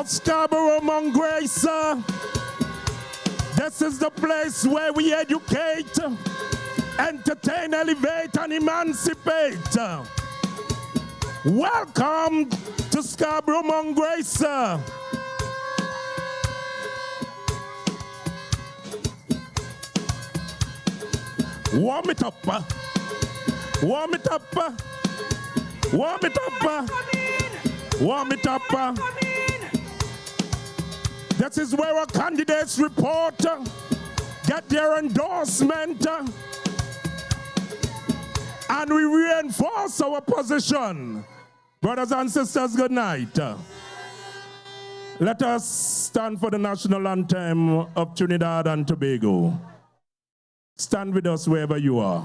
of Scarborough, among Grace. This is the place where we educate, entertain, elevate, and emancipate. Welcome to Scarborough, among Grace. Warm it up. Warm it up. Warm it up. Warm it up. This is where our candidates report, get their endorsement, and we reinforce our position. Brothers and sisters, good night. Let us stand for the national anthem of Trinidad and Tobago. Stand with us wherever you are.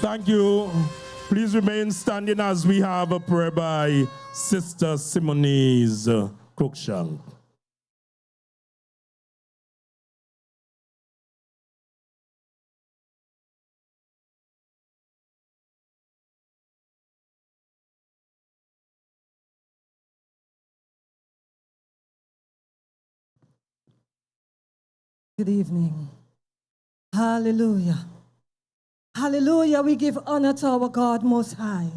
Thank you. Please remain standing as we have a prayer by Sister Simone's Cruikshank. Good evening. Hallelujah. Hallelujah, we give honor to our God Most High,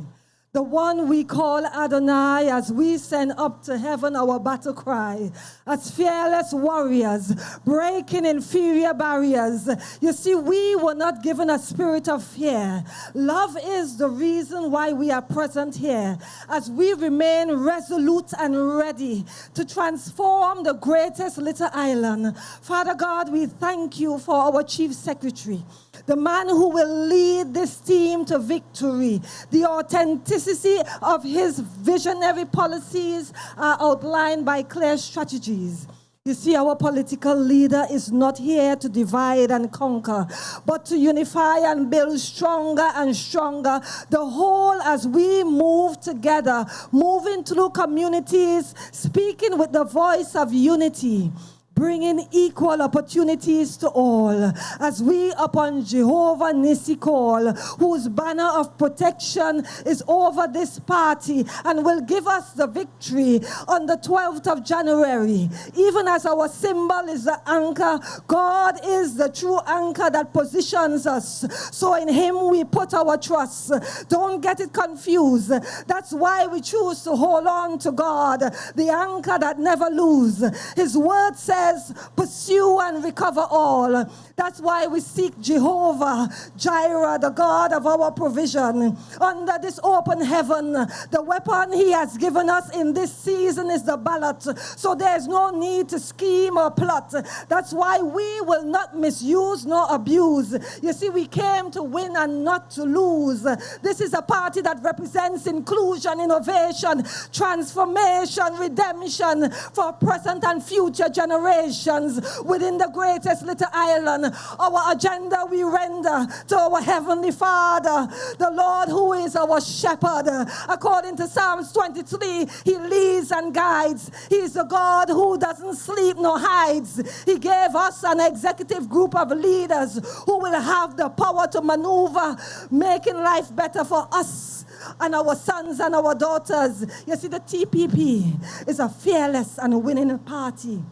the one we call Adonai, as we send up to heaven our battle cry, as fearless warriors, breaking inferior barriers. You see, we were not given a spirit of fear. Love is the reason why we are present here, as we remain resolute and ready to transform the greatest little island. Father God, we thank you for our Chief Secretary, the man who will lead this team to victory. The authenticity of his visionary policies are outlined by clear strategies. You see, our political leader is not here to divide and conquer, but to unify and build stronger and stronger the whole as we move together, moving through communities, speaking with the voice of unity, bringing equal opportunities to all, as we upon Jehovah Nissi call, whose banner of protection is over this party and will give us the victory on the 12th of January. Even as our symbol is the anchor, God is the true anchor that positions us. So in him we put our trust. Don't get it confused. That's why we choose to hold on to God, the anchor that never loses. His word says, pursue and recover all. That's why we seek Jehovah Jireh, the God of our provision. Under this open heaven, the weapon he has given us in this season is the ballot. So there's no need to scheme or plot. That's why we will not misuse nor abuse. You see, we came to win and not to lose. This is a party that represents inclusion, innovation, transformation, redemption for present and future generations. nations within the greatest little island. Our agenda we render to our Heavenly Father, the Lord who is our shepherd. According to Psalms 23, He leads and guides. He is the God who doesn't sleep nor hides. He gave us an executive group of leaders who will have the power to maneuver, making life better for us and our sons and our daughters. You see, the TPP is a fearless and winning party.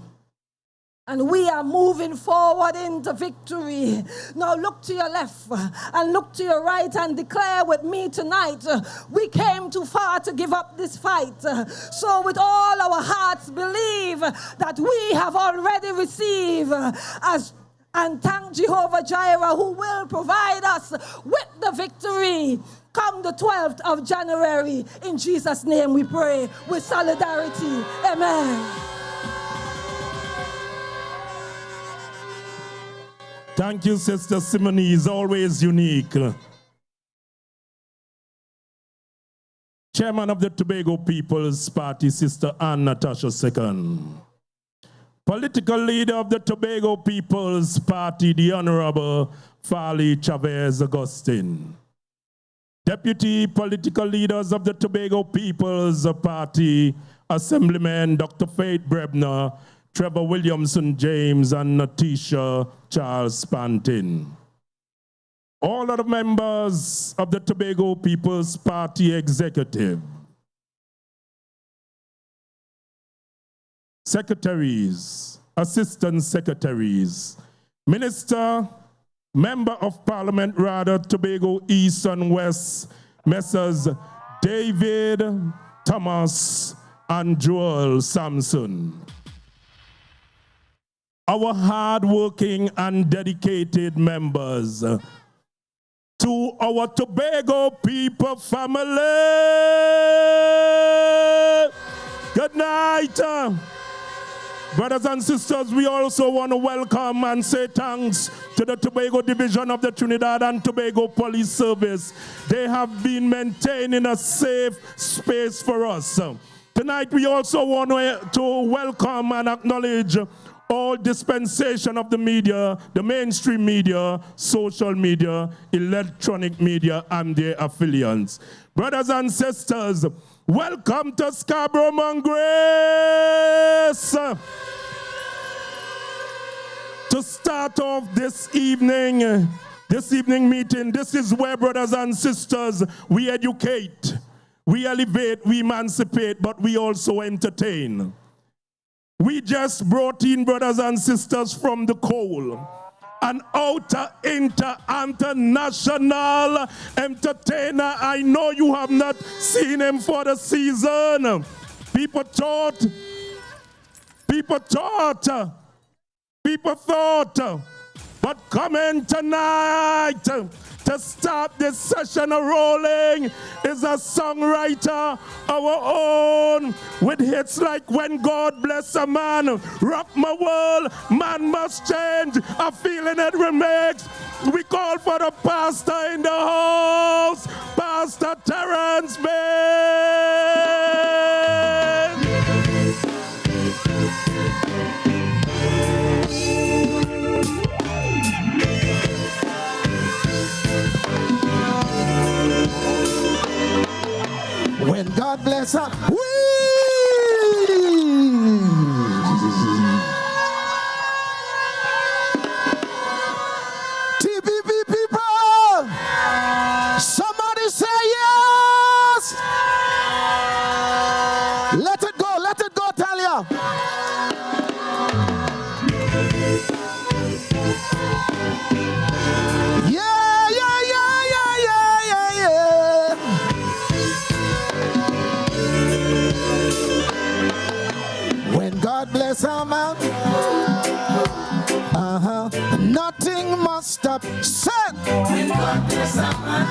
And we are moving forward into victory. Now look to your left and look to your right and declare with me tonight, we came too far to give up this fight. So with all our hearts believe that we have already received and thank Jehovah Jireh who will provide us with the victory. Come the 12th of January, in Jesus' name we pray with solidarity. Amen. Thank you, Sister Simone. Is always unique. Chairman of the Tobago People's Party, Sister Ann Natasha II. Political leader of the Tobago People's Party, the Honorable Farley Chavez Augustine. Deputy political leaders of the Tobago People's Party, Assemblyman Dr. Faith Brebner, Trevor Williamson James, and Natisha Charles Pantin. All other members of the Tobago People's Party Executive. Secretaries, Assistant Secretaries, Minister, Member of Parliament, rather, Tobago East and West, Messrs. David, Thomas, and Joel Sampson. Our hard-working and dedicated members, to our Tobago people family, good night. Brothers and sisters, we also want to welcome and say thanks to the Tobago Division of the Trinidad and Tobago Police Service. They have been maintaining a safe space for us. Tonight, we also want to welcome and acknowledge all dispensation of the media, the mainstream media, social media, electronic media, and their affiliates. Brothers and sisters, welcome to Scarborough, Mount Grace. To start off this evening meeting, this is where, brothers and sisters, we educate, we elevate, we emancipate, but we also entertain. We just brought in, brothers and sisters, from the coal, an international entertainer. I know you have not seen him for the season. People thought, but coming tonight to start this session rolling is a songwriter, our own, with hits like When God Bless a Man, Rock My World, Man Must Change, A Feeling It Remix. We call for the pastor in the house, Pastor Terrence Bain. When God bless her, TPP people, somebody say yes. Let it go, Talia. Bless our man. Nothing must stop. Set. When God bless our man.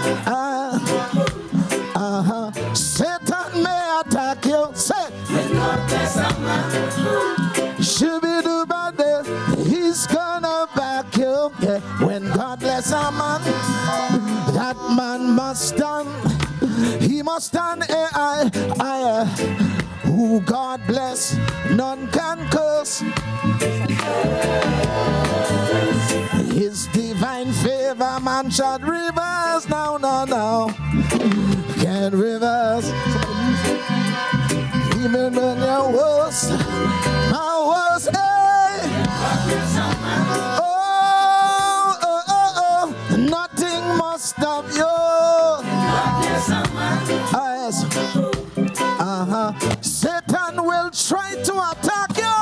Satan may attack you. Set. When God bless our man. Shoo-be-doo-ba-doo. He's gonna back you. Yeah. When God bless our man, that man must stand. He must stand. Who God bless, none can curse. His divine favor, man shall reverse. Now, can reverse. Even when you're worse, my worst, nothing must stop you. Satan will try to attack you.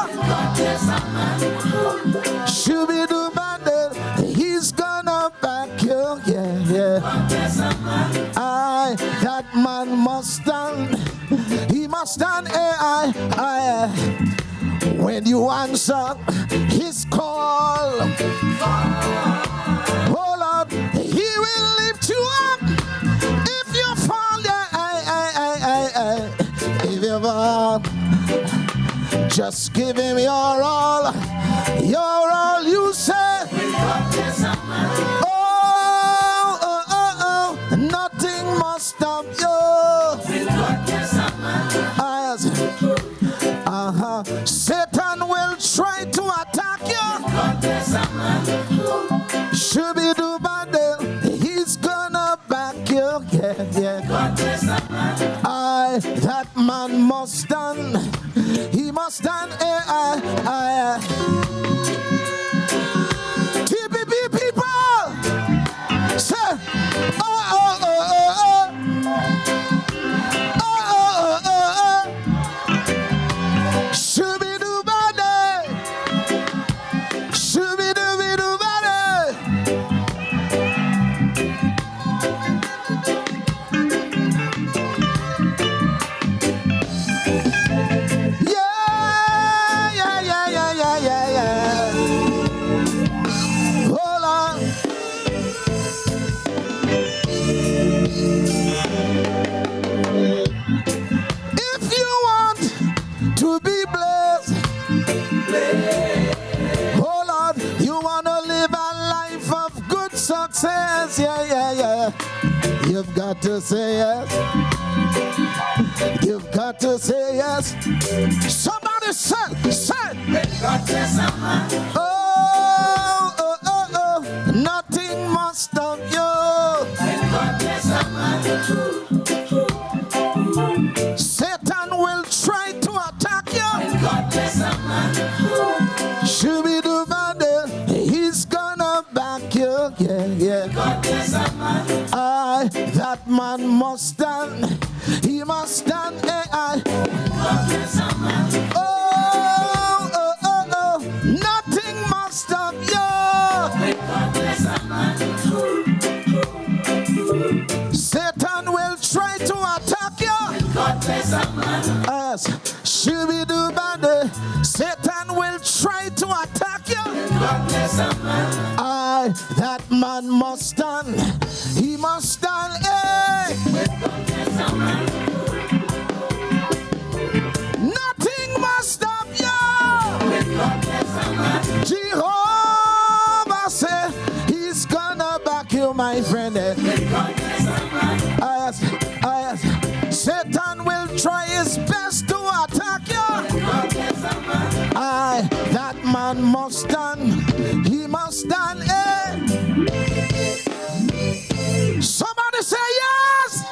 Should be do bandit, he's gonna back you. That man must stand. He must stand. When you answer his call, oh Lord, he will lift you up. If you fall, if you fall, just give him your all. You say, nothing must stop you. Satan will try to attack you. Should be do bandit, he's gonna back you. That man must stand. He must stand. TPP people, say, success, you've got to say yes. You've got to say yes. Somebody say. Nothing must stop you. Satan will try to attack you. Should be do bandit, he's gonna back you. That man must stand. He must stand. Nothing must stop you. Satan will try to attack you. Should we do bad? Satan will try to attack you. That man must stand. He must stand. Nothing must stop you. Jehovah said he's gonna back you, my friend. Satan will try his best to attack you. That man must stand. He must stand. Somebody say yes.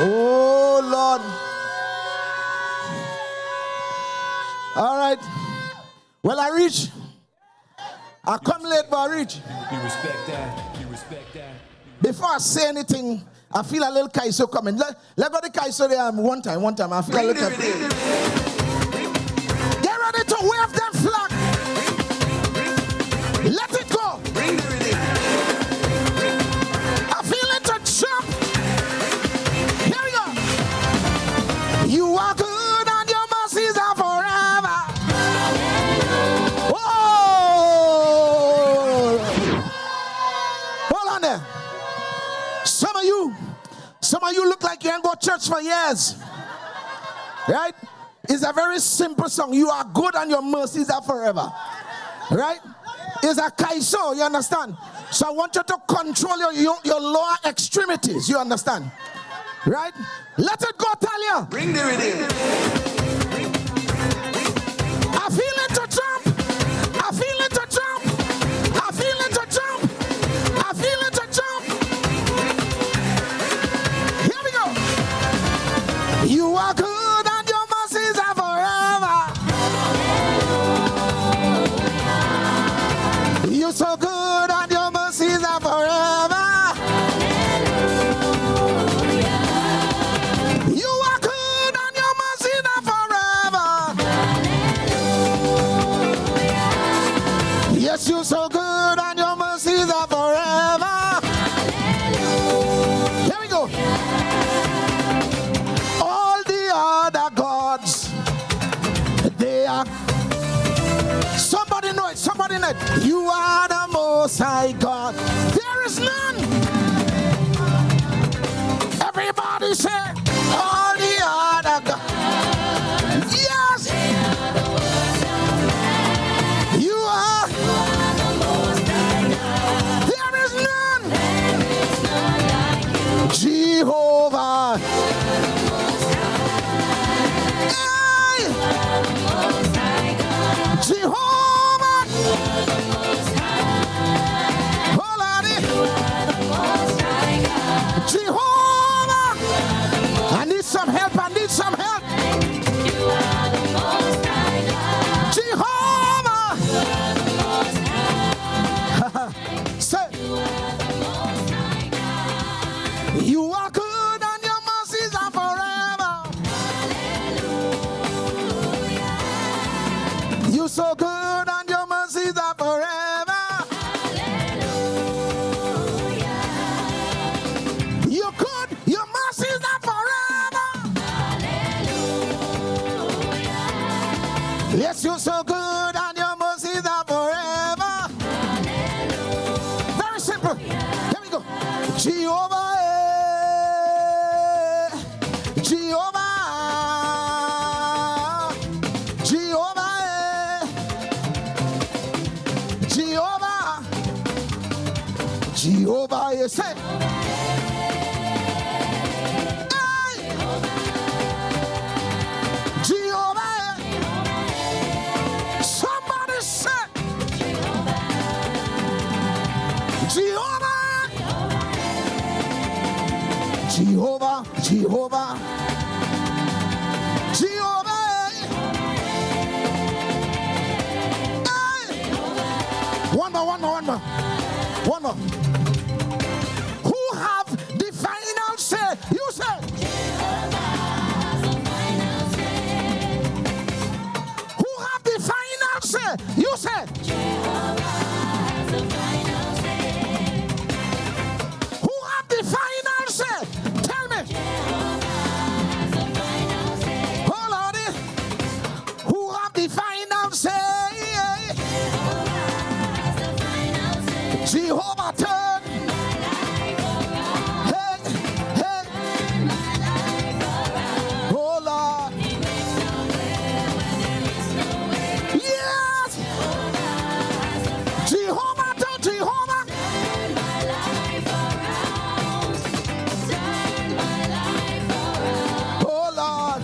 Oh Lord. All right. Well, I reach. I come late, but I reach. You respect that. You respect that. Before I say anything, I feel a little kaiso coming. Let go the kaiso there one time. I feel a little kaiso. Get ready to wave that flag. Let it go. I feel it to jump. Here we go. You are good and your mercies are forever. Whoa! Hold on there. Some of you look like you ain't go to church for years. Right? It's a very simple song. You are good and your mercies are forever. Right? It's a kaiso, you understand? So I want you to control your lower extremities, you understand? Right? Let it go, Talia. Bring the rhythm. I feel it to jump. I feel it to jump. I feel it to jump. I feel it to jump. Here we go. You are good and your mercies are forever. You're so good and your mercies are forever. You are good and your mercies are forever. Yes, you're so good and your mercies are forever. Here we go. All the other gods, they are. Somebody know it, somebody know it. You are the most high God. There is none. Everybody say, all the other gods. Yes. You are. There is none. Jehovah. Hey. Jehovah. Hold on it. Jehovah. I need some help. I need some help. Jehovah. Say, you are good and your mercies are forever. You're so good and your mercies are forever. You're good, your mercies are forever. Yes, you're so good and your mercies are forever. Very simple. Here we go. Jehovah, Jehovah, Jehovah, Jehovah, Jehovah, you say. Hey. Jehovah, somebody say. Jehovah, Jehovah, Jehovah, Jehovah. Hey. One more. Who have the final say? You say. Who have the final say? You say. Who have the final say? Tell me. Hold on. Who have the final say? Jehovah turn. Hey, hey. Oh Lord. Yes. Jehovah turn, Jehovah. Oh Lord.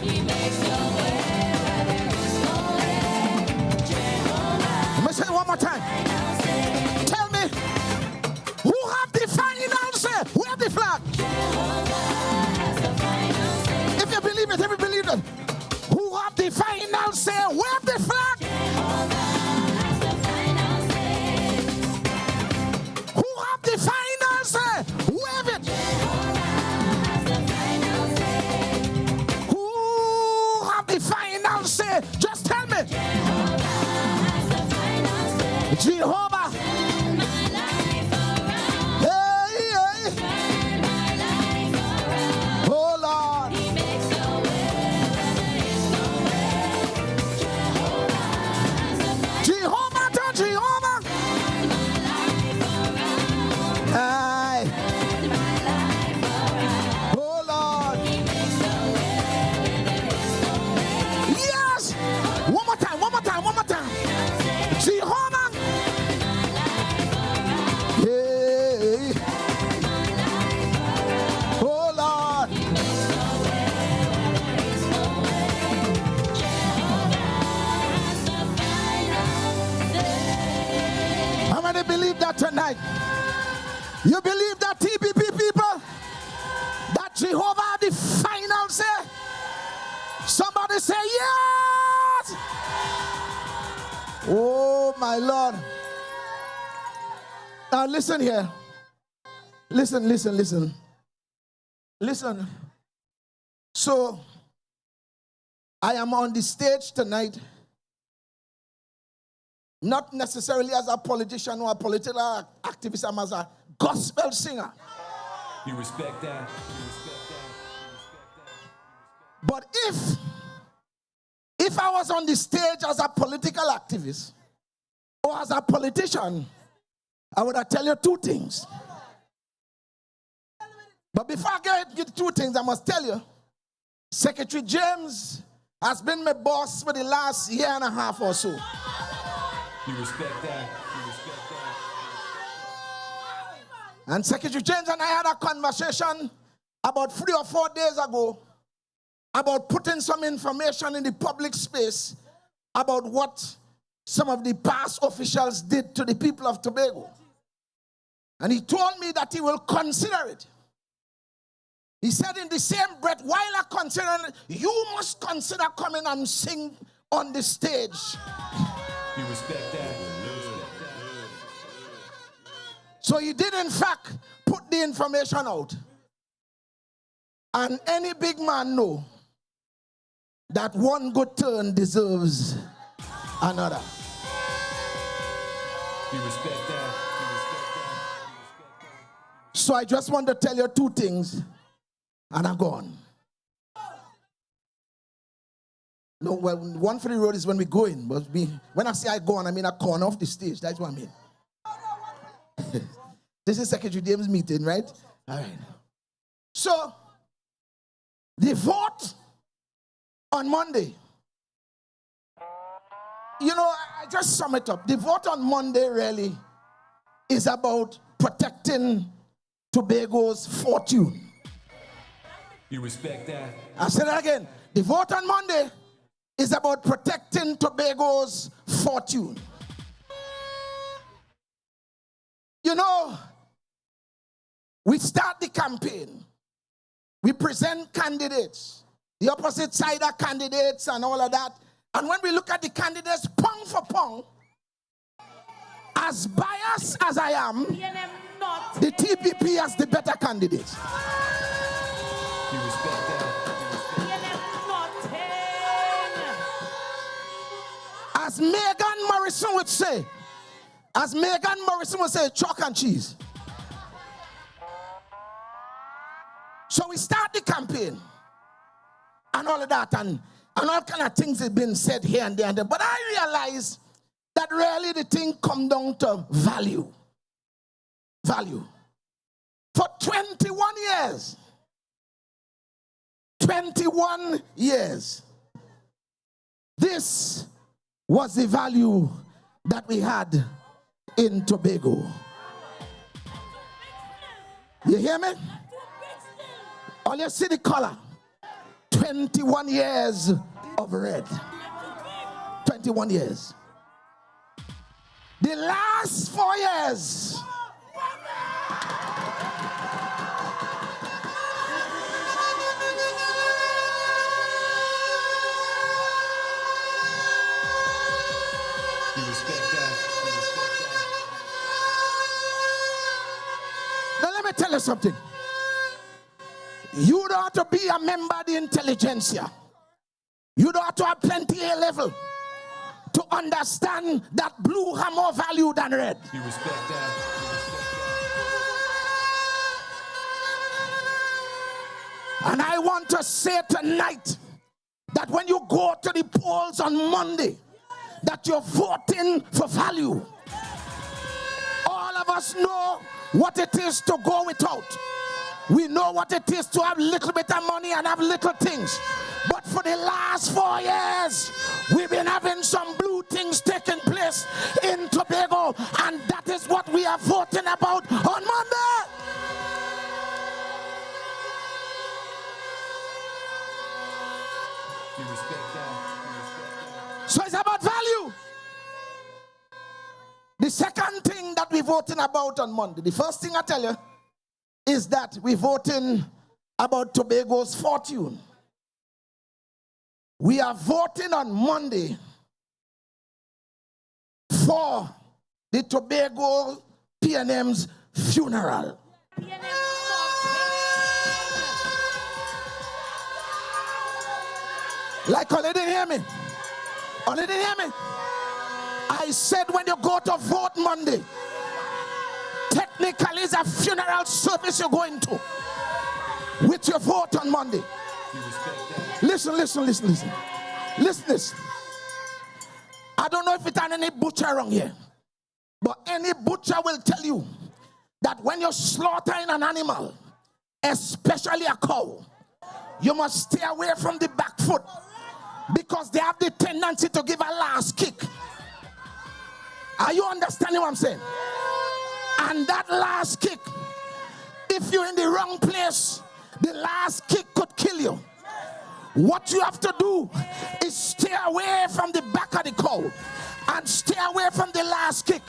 Let me say it one more time. Tell me, who has You believe that, TPP people? That Jehovah had the final say? Somebody say yes! Oh my Lord. Now listen here. Listen. So, I am on the stage tonight, not necessarily as a politician or a political activist, I'm as a gospel singer. You respect that? But if I was on the stage as a political activist or as a politician, I would have tell you two things. But before I get to two things, I must tell you, Secretary James has been my boss for the last year and a half or so. You respect that? And Secretary James and I had a conversation about 3 or 4 days ago about putting some information in the public space about what some of the past officials did to the people of Tobago. And he told me that he will consider it. He said in the same breath, while I consider it, you must consider coming and sing on the stage. You respect that? So he did in fact put the information out. And any big man know that one good turn deserves another. You respect that? So I just want to tell you two things, and I'm gone. No, well, one for the road is when we go in, but when I say I go on, I mean I corner off the stage. That's what I mean. This is Secretary James' meeting, right? All right. So, the vote on Monday. You know, I just sum it up. The vote on Monday really is about protecting Tobago's fortune. You respect that? I said it again. The vote on Monday is about protecting Tobago's fortune. You know, we start the campaign. We present candidates. The opposite side are candidates and all of that. And when we look at the candidates, pound for pound, as biased as I am, the TPP has the better candidates. You respect that? As Megan Morrison would say, chalk and cheese. So we start the campaign and all of that, and all kind of things have been said here and there. But I realize that really the thing come down to value. Value. For 21 years, this was the value that we had in Tobago. You hear me? All you see the color. 21 years of red. 21 years. The last 4 years. You respect that? Now let me tell you something. You don't have to be a member of the intelligentsia. You don't have to have plenty A level to understand that blue have more value than red. You respect that? And I want to say tonight that when you go to the polls on Monday, that you're voting for value. All of us know what it is to go without. We know what it is to have little bit of money and have little things. But for the last 4 years, we've been having some blue things taking place in Tobago, and that is what we are voting about on Monday. You respect that? So it's about value. The second thing that we're voting about on Monday, the first thing I tell you is that we're voting about Tobago's fortune. We are voting on Monday for the Tobago PNM's funeral. Like, only didn't hear me. Only didn't hear me. I said when you go to vote Monday, technically it's a funeral service you're going to with your vote on Monday. Listen. Listen. I don't know if it's any butcher around here, but any butcher will tell you that when you're slaughtering an animal, especially a cow, you must stay away from the back foot because they have the tendency to give a last kick. Are you understanding what I'm saying? And that last kick, if you're in the wrong place, the last kick could kill you. What you have to do is stay away from the back of the cow and stay away from the last kick,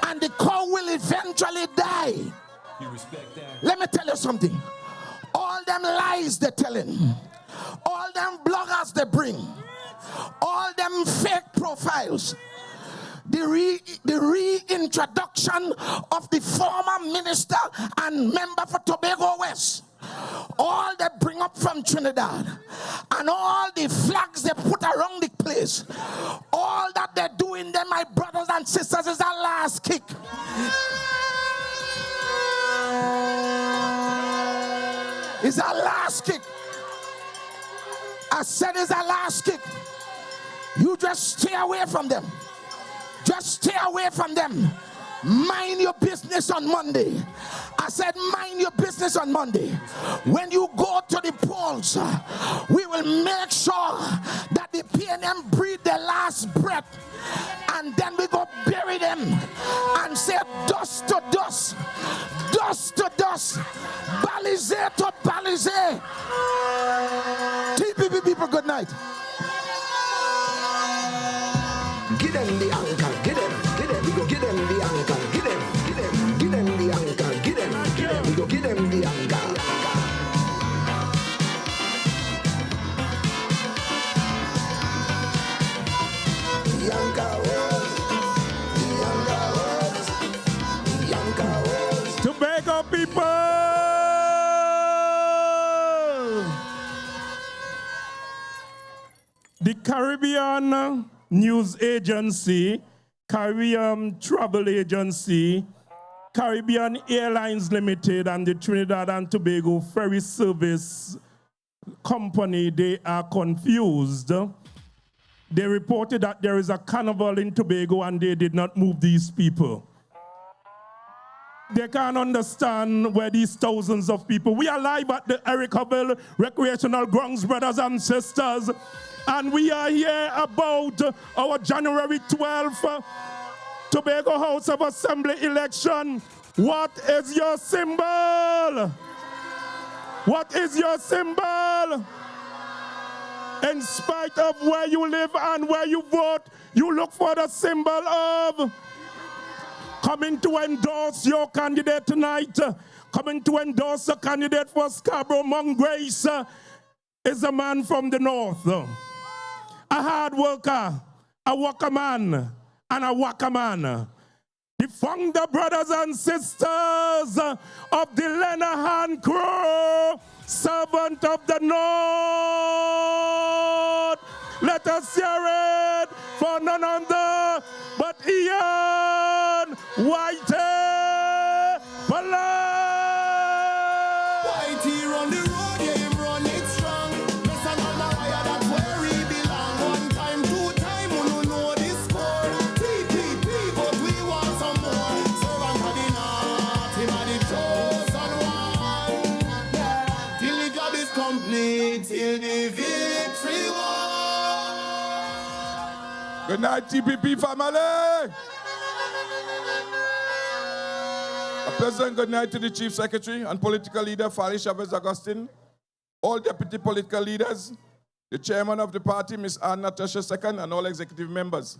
and the cow will eventually die. You respect that? Let me tell you something. All them lies they're telling, all them bloggers they bring, all them fake profiles, the reintroduction of the former minister and member for Tobago West, all they bring up from Trinidad, and all the flags they put around the place, all that they're doing there, my brothers and sisters, is a last kick. It's a last kick. I said it's a last kick. You just stay away from them. Just stay away from them. Mind your business on Monday. I said mind your business on Monday. When you go to the polls, we will make sure that the PNM breathe their last breath, and then we go bury them and say dust to dust, dust to dust, balize to balize. TPP people, good night. Give them the anchor, give them, we go give them the anchor, give them the anchor, give them, we go give them the anchor. The anchor was. Tobago people! The Caribbean News Agency, Caribbean Travel Agency, Caribbean Airlines Limited, and the Trinidad and Tobago Ferry Service Company, they are confused. They reported that there is a carnival in Tobago and they did not move these people. They can't understand where these thousands of people. We are live at the Eric Havell Recreational Grounds, brothers and sisters. And we are here about our January 12th Tobago House of Assembly election. What is your symbol? What is your symbol? In spite of where you live and where you vote, you look for the symbol of coming to endorse your candidate tonight. Coming to endorse the candidate for Scarborough, Mount Grace, is a man from the north. A hard worker, a worker man, and a worker man. The founder brothers and sisters of the Lenahan Crew, servant of the North. Let us hear it for none other but Ian Whitey Palai. Whitey run the road, yeah, him run it strong. Listen on the wire, that's where he belong. One time, two time, we don't know the score. TPP, but we want some more. Servant of the North, him are the chosen one. Yeah. Till the job is complete, till the victory won. Good night, TPP family. A pleasant good night to the Chief Secretary and political leader, Farley, Chavez, Augustine, all deputy political leaders, the chairman of the party, Ms. Anna Natasha II, and all executive members.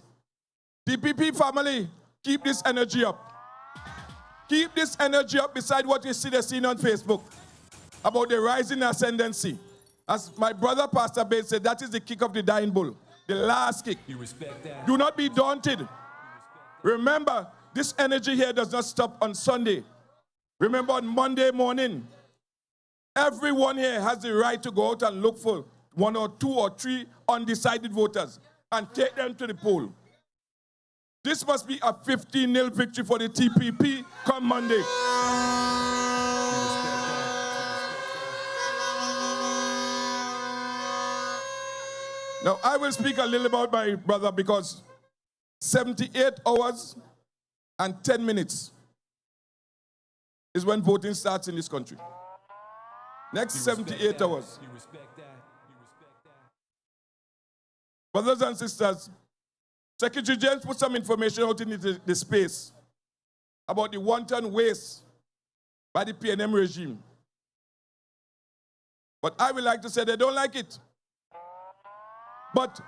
TPP family, Keep this energy up. Keep this energy up beside what you see the scene on Facebook about the rising ascendancy. As my brother Pastor Bates said, that is the kick of the dying bull. The last kick. You respect that? Do not be daunted. Remember, this energy here does not stop on Sunday. Remember, on Monday morning, everyone here has the right to go out and look for 1 or 2 or 3 undecided voters and take them to the poll. This must be a 15-0 victory for the TPP come Monday. Now, I will speak a little about my brother because 78 hours and 10 minutes is when voting starts in this country. Next 78 hours. You respect that? You respect that? Brothers and sisters, Secretary James put some information out in the space about the wanton waste by the PNM regime. But I would like to say they don't like it. But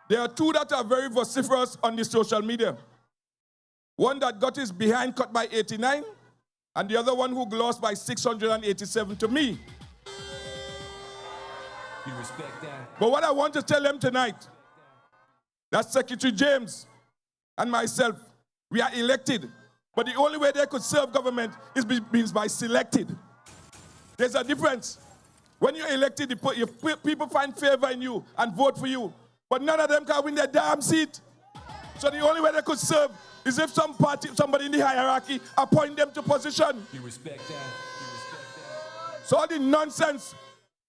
there are 2 that are very vociferous on the social media. One that got his behind cut by 89, and the other one who lost by 687 to me. You respect that? But what I want to tell them tonight, that Secretary James and myself, we are elected. But the only way they could serve government is by selected. There's a difference. When you're elected, people find favor in you and vote for you. But none of them can win their damn seat. So the only way they could serve is if somebody in the hierarchy appoint them to position. You respect that? You respect that? So all the nonsense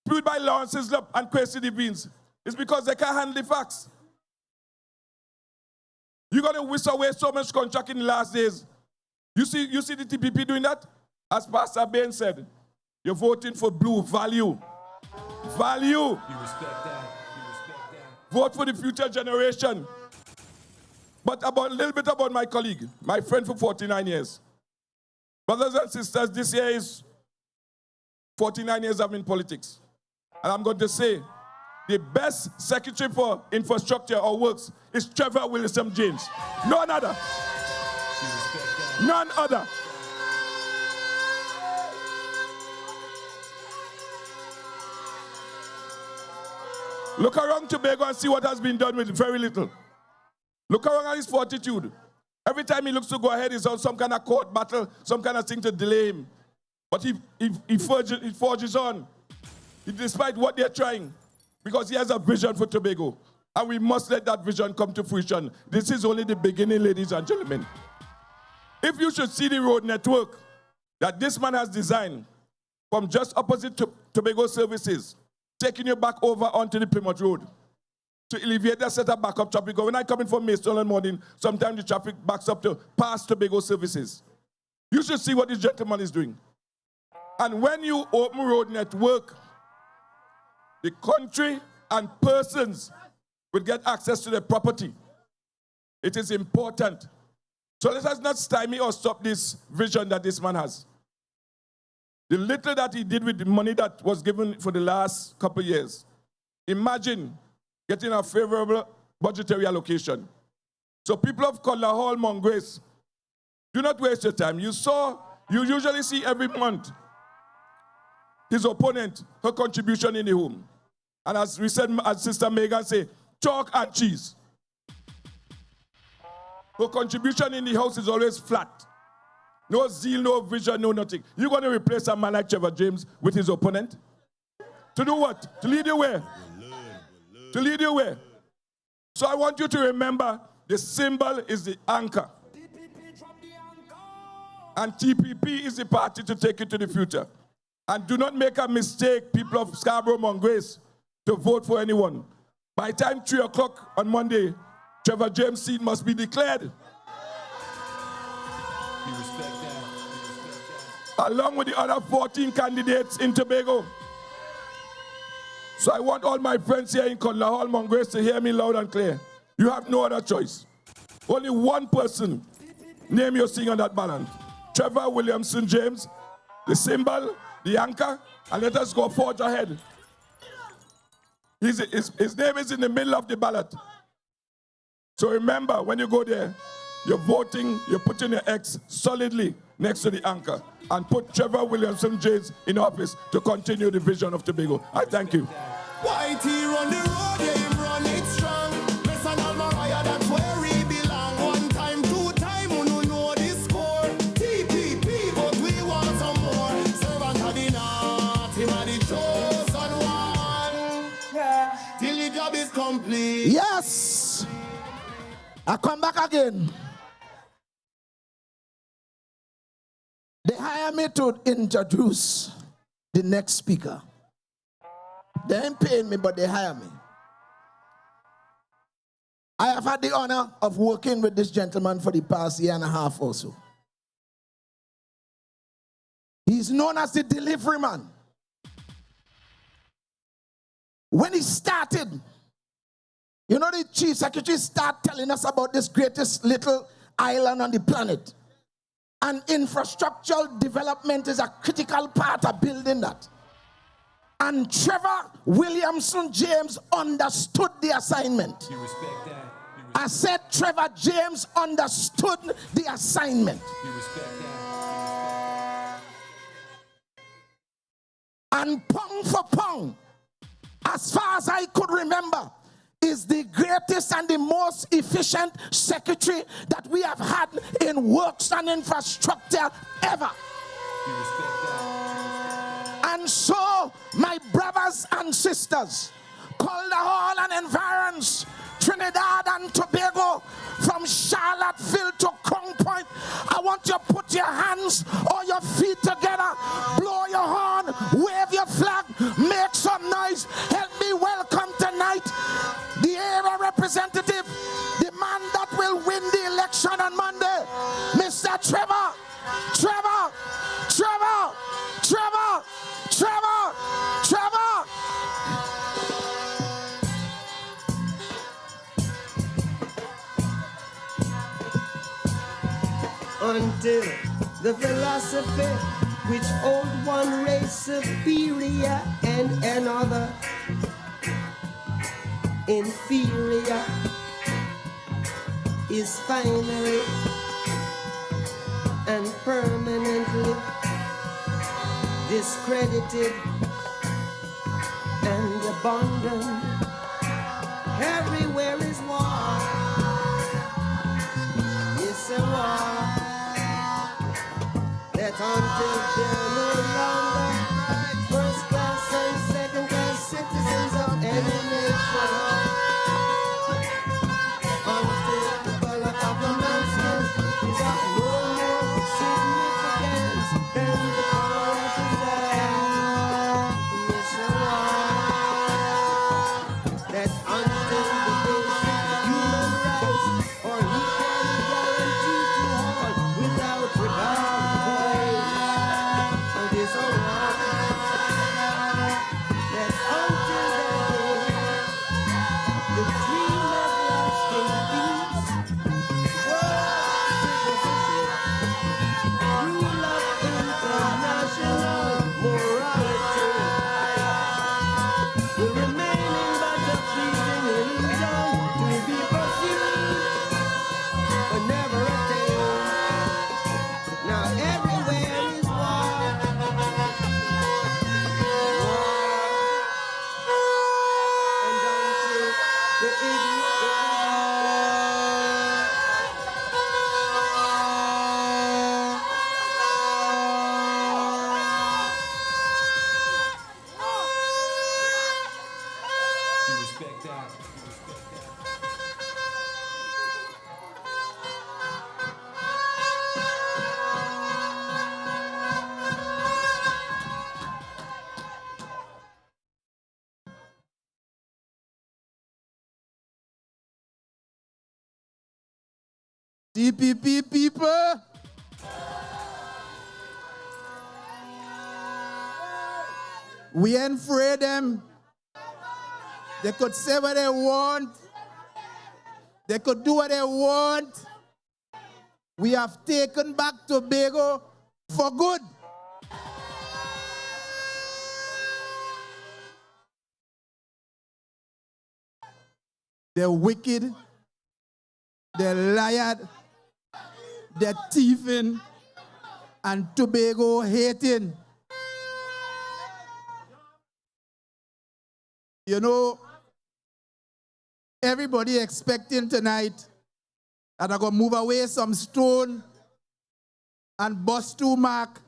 spewed by Lawrence Islip and Kwesi Devines is because they can't handle the facts. You're going to whisk away so much contract in the last days. You see the TPP doing that? As Pastor Bain said, you're voting for blue value. Value. You respect that? You respect that? Vote for the future generation. But a little bit about my colleague, my friend for 49 years. Brothers and sisters, this year is 49 years I'm in politics. And I'm going to say, the best secretary for infrastructure or works is Trevor James. None other. You respect that? None other. Look around Tobago and see what has been done with very little. Look around at his fortitude. Every time he looks to go ahead, he's on some kind of court battle, some kind of thing to delay him. But he forges on, despite what they're trying, because he has a vision for Tobago. And we must let that vision come to fruition. This is only the beginning, ladies and gentlemen. If you should see the road network that this man has designed from just opposite to Tobago services, taking you back over onto the Plymouth Road to alleviate that set of backup traffic. When I come in from Maidstone in the morning, sometimes the traffic backs up to past Tobago services. You should see what this gentleman is doing. And when you open road network, the country and persons will get access to their property. It is important. So let us not stymie or stop this vision that this man has. The little that he did with the money that was given for the last couple of years. Imagine getting a favorable budgetary allocation. So people of Collar Hall, Mongrace, do not waste your time. You usually see every month his opponent, her contribution in the home. And as we said, as Sister Megan said, chalk and cheese. Her contribution in the house is always flat. No zeal, no vision, no nothing. You're going to replace a man like Trevor James with his opponent? To do what? To lead you where? To lead you where? So I want you to remember the symbol is the anchor. And TPP is the party to take you to the future. And do not make a mistake, people of Scarborough, Mongrace, to vote for anyone. By the time 3 o'clock on Monday, Trevor James' seat must be declared. You respect that? You respect that? Along with the other 14 candidates in Tobago. So I want all my friends here in Collar Hall, Mongrace to hear me loud and clear. You have no other choice. Only one person, name your thing on that ballot. Trevor Williamson James, the symbol, the anchor, and let us go forge ahead. His name is in the middle of the ballot. So remember, when you go there, you're voting, you're putting your X solidly next to the anchor and put Trevor Williamson James in office to continue the vision of Tobago. I thank you. White he run the road, yeah, him run it strong. Messan Almariah, that's where he belong. One time, two time, who no know the score. TPP, but we want some more. Servant of the north, him a the chosen one. Yeah. Till the job is complete. Yes. I come back again. They hire me to introduce the next speaker. They ain't paying me, but they hire me. I have had the honor of working with this gentleman for the past year and a half or so. He's known as the delivery man. When he started, you know, the chief secretary started telling us about this greatest little island on the planet. And infrastructural development is a critical part of building that. And Trevor Williamson James understood the assignment. You respect that. I said Trevor James understood the assignment. You respect that. And pound for pound, as far as I could remember, is the greatest and the most efficient secretary that we have had in works and infrastructure ever. You respect that. And so, my brothers and sisters, Calder Hall and environs, Trinidad and Tobago, from Charlottesville to Crown Point, I want you to put your hands or your feet together, blow your horn, wave your flag, make some noise. Help me welcome tonight the area representative, the man that will win the election on Monday, Mr. Trevor, Trevor, Trevor, Trevor, Trevor, Trevor. Until the philosophy which hold one race superior and another inferior is finally and permanently discredited and abandoned. Everywhere is war. It's a war that until they're no longer first class and second class citizens of any nation, until the color of the man's skin is of no more significance than the color of his eye. It's a war that until the basic human rights are equally guaranteed to all without regard. DPP people, we ain't afraid them. They could say what they want. They could do what they want. We have taken back Tobago for good. They're wicked. They're liar. they're thieving, and Tobago hating. You know, everybody expecting tonight that I'm going to move away some stone and bust 2 mark.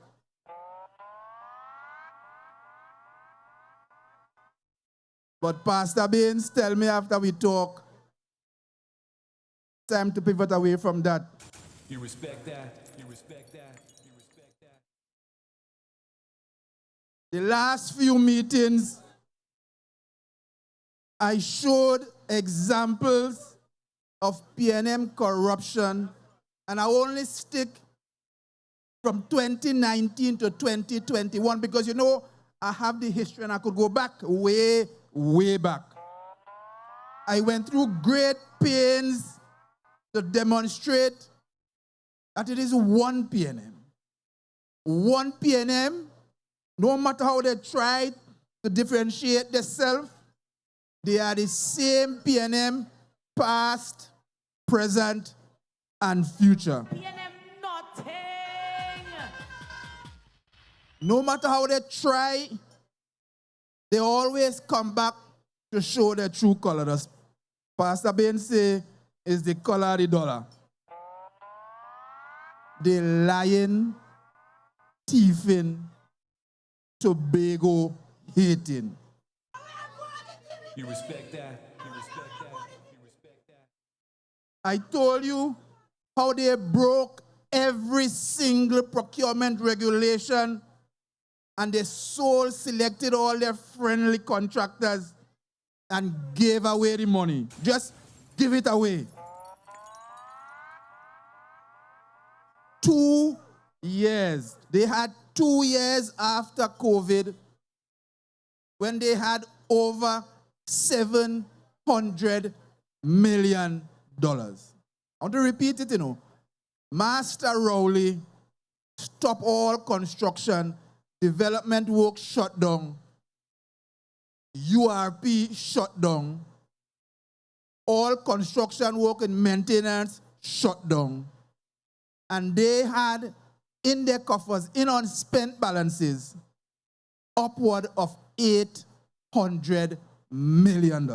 But Pastor Baines tell me after we talk, time to pivot away from that. You respect that. You respect that. You respect that. The last few meetings, I showed examples of PNM corruption, and I only stick from 2019 to 2021 because, you know, I have the history and I could go back way, way back. I went through great pains to demonstrate that it is one PNM. One PNM, no matter how they try to differentiate themselves, they are the same PNM, past, present, and future. PNM nothing. No matter how they try, they always come back to show their true colors. Pastor Ben say is the color of the dollar. The lying, thieving, Tobago hating. You respect that. You respect that. You respect that. I told you how they broke every single procurement regulation and they sole selected all their friendly contractors and gave away the money. Just give it away. 2 years. They had 2 years after COVID when they had over $700 million. I want to repeat it, you know. Master Rowley stopped all construction, development work shut down, URP shut down, all construction work and maintenance shut down. And they had in their coffers, in unspent balances, upward of $800 million.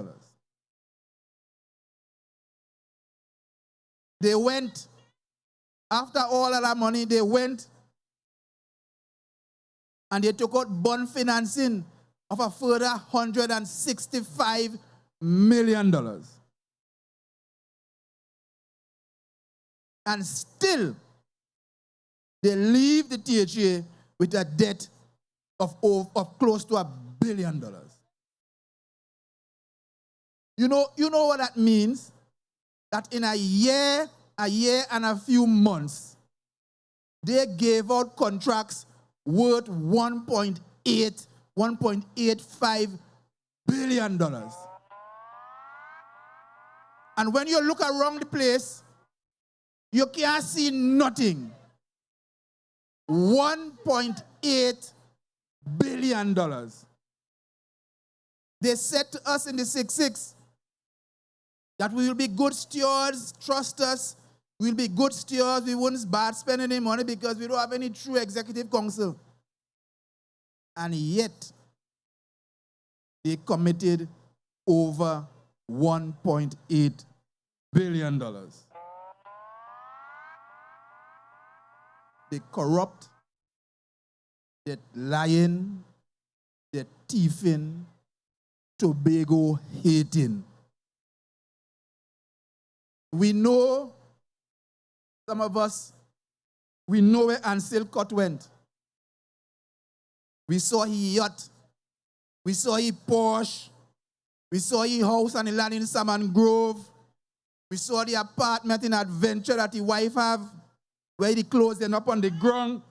They went, after all of that money, they went and they took out bond financing of a further $165 million. And still, they leave the THA with a debt of close to $1 billion. You know what that means? That in a year and a few months, they gave out contracts worth $1.85 billion. And when you look around the place, you can't see nothing. $1.8 billion. They said to us in the 6-6 that we will be good stewards, trust us, we'll be good stewards, we wouldn't bad spend any money because we don't have any true executive council. And yet, they committed over $1.8 billion. They corrupt, they're lying, they're thieving, Tobago hating. We know, some of us, we know where Ansel Cott went. We saw his yacht. We saw his Porsche. We saw his house and the land in Salmon Grove. We saw the apartment in Adventure that his wife have, where the clothes end up on the ground.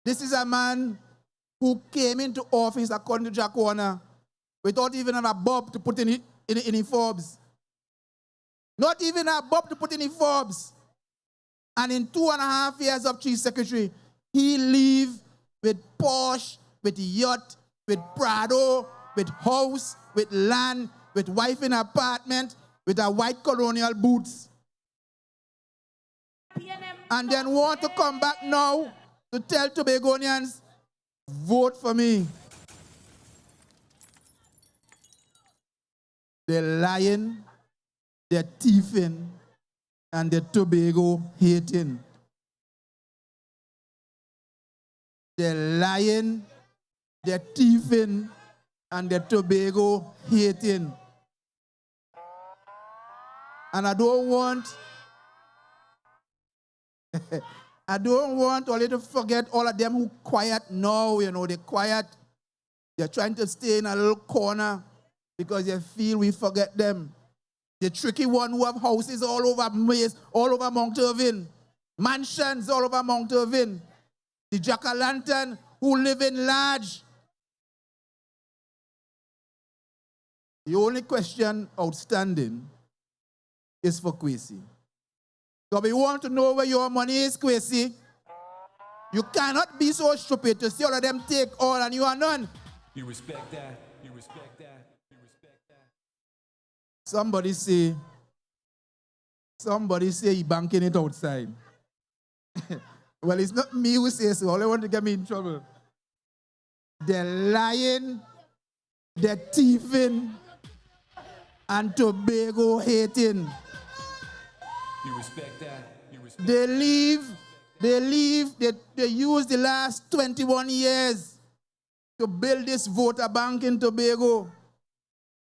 This is a man who came into office, according to Jack Warner, without even a bob to put in Forbes. Not even a bob to put in Forbes. And in 2.5 years of chief secretary, he leave with Porsche, with yacht, with Prado, with house, with land, with wife in apartment, with a white colonial boots. And then want to come back now to tell Tobagonians, vote for me. They're lying, they're thieving, and they're Tobago hating. They're lying, they're thieving, and they're Tobago hating. And I don't want all you to forget all of them who quiet now, you know, they're quiet. They're trying to stay in a little corner because they feel we forget them. The tricky one who have houses all over all over Mount Irving, mansions all over Mount Irving. The jack-o'-lantern who live in large. The only question outstanding is for Kwesi. So we want to know where your money is, Kwesi. You cannot be so stupid to see all of them take all and you are none. You respect that. You respect that. You respect that. Somebody say he banking it outside. Well, it's not me who says so. All I want to get me in trouble. They're lying, they're thieving, and Tobago hating. You respect that. You respect They use the last 21 years to build this voter bank in Tobago.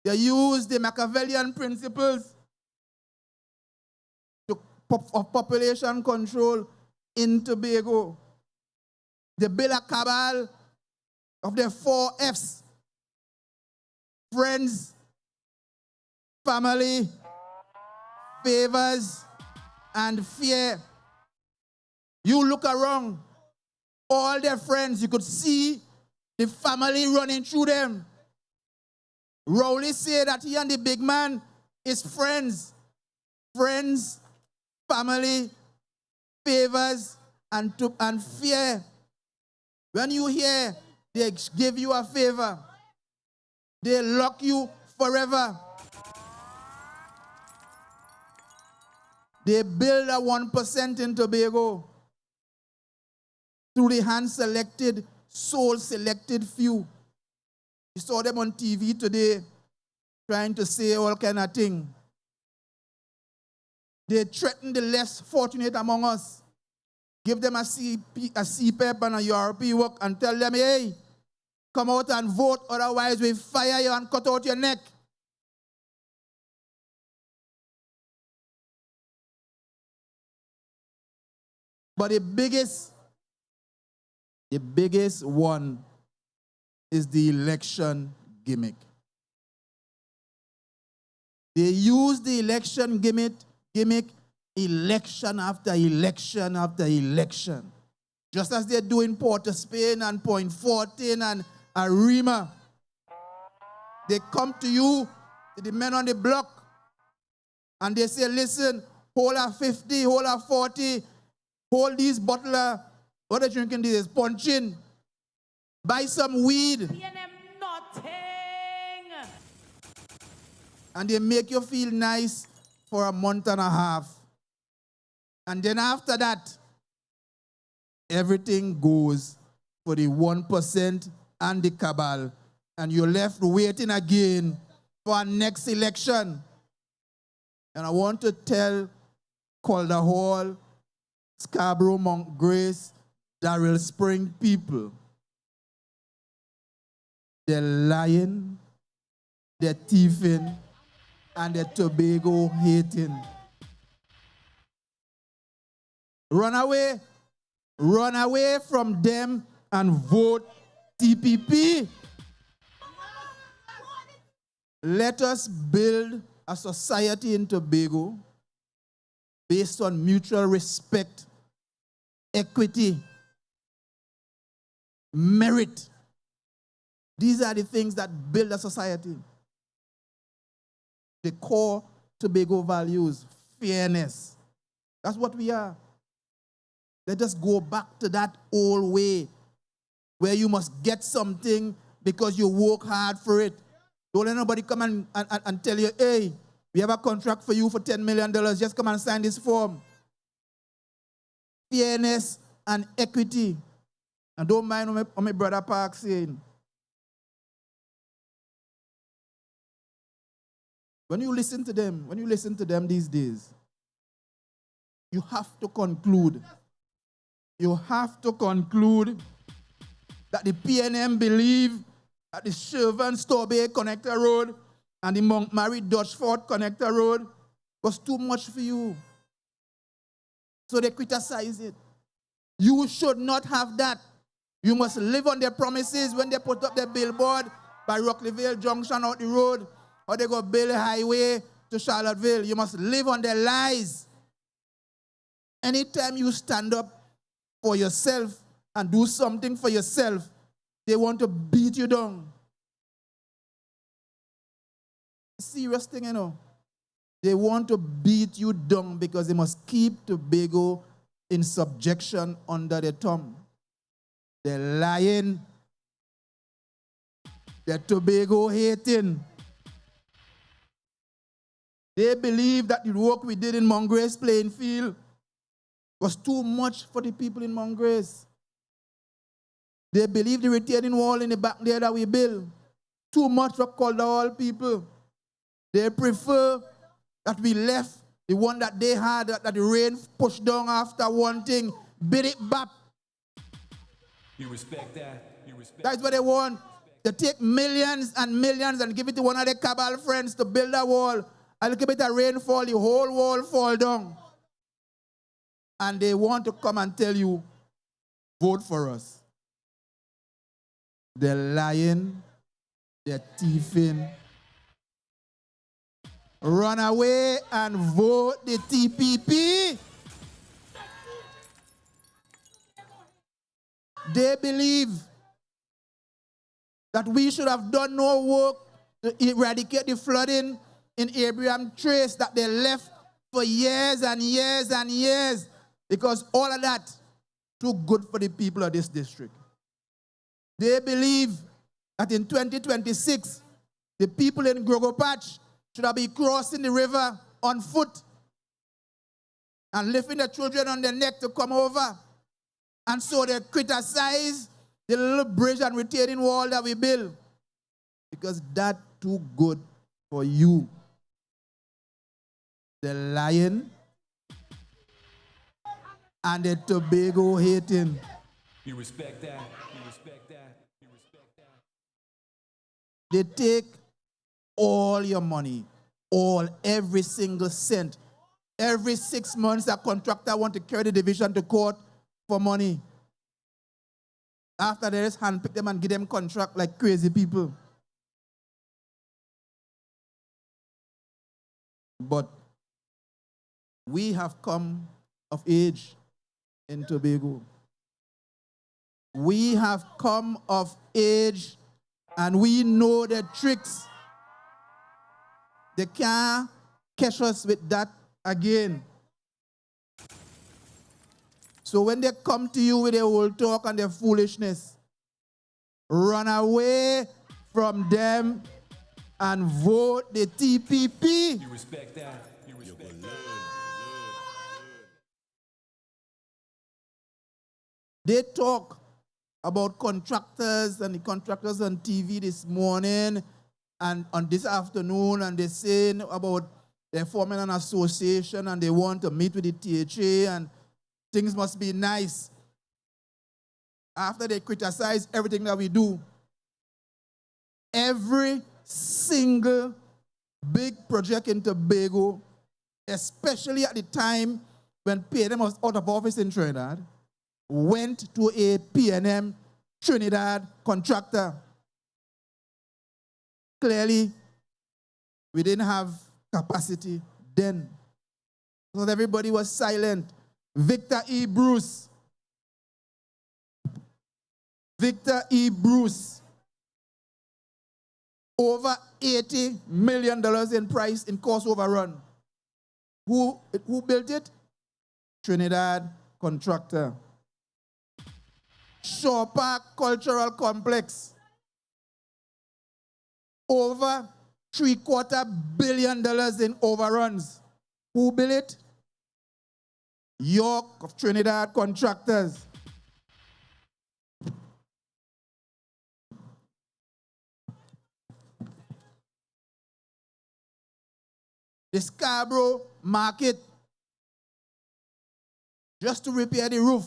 They use the Machiavellian principles of population control in Tobago. They build a cabal of the 4 F's. Friends, family, favors, and fear. You look around, all their friends, you could see the family running through them. Rowley said that he and the big man is friends. Friends, family, favors, and fear. When you hear they give you a favor, they lock you forever. They build a 1% in Tobago through the hand-selected, soul-selected few. You saw them on TV today trying to say all kind of things. They threaten the less fortunate among us. Give them a CPEP and a URP work and tell them, hey, come out and vote, otherwise we fire you and cut out your neck. But the biggest one is the election gimmick. They use the election gimmick election after election after election. Just as they do in Port of Spain and Point 14 and Arima. They come to you, to the men on the block, and they say, listen, hold a 50, hold a 40, hold these bottle, what are you drinking this? Punching. Buy some weed. And they make you feel nice for a month and a half. And then after that, everything goes for the 1% and the cabal. And you're left waiting again for our next election. And I want to tell Calder Hall, Scarborough, Mount Grace, Darrell Spring people, they're lying, they're thieving, and they're Tobago hating. Run away from them and vote TPP. Let us build a society in Tobago based on mutual respect, equity, merit. These are the things that build a society. The core Tobago values, fairness. That's what we are. Let us go back to that old way where you must get something because you work hard for it. Don't let nobody come and tell you, hey, We have a contract for you for $10 million. Just come and sign this form. Fairness and equity. And don't mind what my brother Park saying. When you listen to them these days, you have to conclude. You have to conclude that the PNM believe that the Servants Tobago Connector Road and the Montgomery Dutchford Connector Road was too much for you. So they criticize it. You should not have that. You must live on their promises when they put up their billboard by Rockleyville Junction out the road, or they go build a highway to Charlottesville. You must live on their lies. Anytime you stand up for yourself and do something for yourself, they want to beat you down. Serious thing, you know. They want to beat you down because they must keep Tobago in subjection under their thumb. They're lying. They're Tobago hating. They believe that the work we did in Mongrace Plainfield was too much for the people in Mongrace. They believe the retaining wall in the back there that we built, too much for Calderall people. They prefer that we left the one that they had, that the rain pushed down after one thing, bid it back. You respect that? You respect That's what they want. They take millions and millions and give it to one of their cabal friends to build a wall. A little bit of rainfall, the whole wall fall down. And they want to come and tell you, vote for us. They're lying. They're thieving. Run away and vote the TPP. They believe that we should have done no work to eradicate the flooding in Abraham Trace that they left for years and years and years, because all of that too good for the people of this district. They believe that in 2026, the people in Grogo Patch should have been crossing the river on foot and lifting the children on their neck to come over. And so they criticize the little bridge and retaining wall that we built because that's too good for you. They're lying and they're Tobago hating. You respect that? You respect that? You respect that? They take all your money, every single cent. Every 6 months, a contractor want to carry the division to court for money. After they just handpick them and give them contract like crazy people. But we have come of age in Tobago. We have come of age and we know the tricks. They can't catch us with that again. So when they come to you with their old talk and their foolishness, run away from them and vote the TPP. You respect that? You respect that? They talk about contractors and the contractors on TV this morning and on this afternoon, and they're saying about they're forming an association and they want to meet with the THA and things must be nice. After they criticize everything that we do, every single big project in Tobago, especially at the time when PNM was out of office in Trinidad, went to a PNM Trinidad contractor. Clearly, we didn't have capacity then. So everybody was silent. Victor E. Bruce. Over $80 million in price in cost overrun. Who built it? Trinidad contractor. Shaw Park Cultural Complex. Over $750 million in overruns. Who built it? York of Trinidad Contractors. The Scarborough market, just to repair the roof.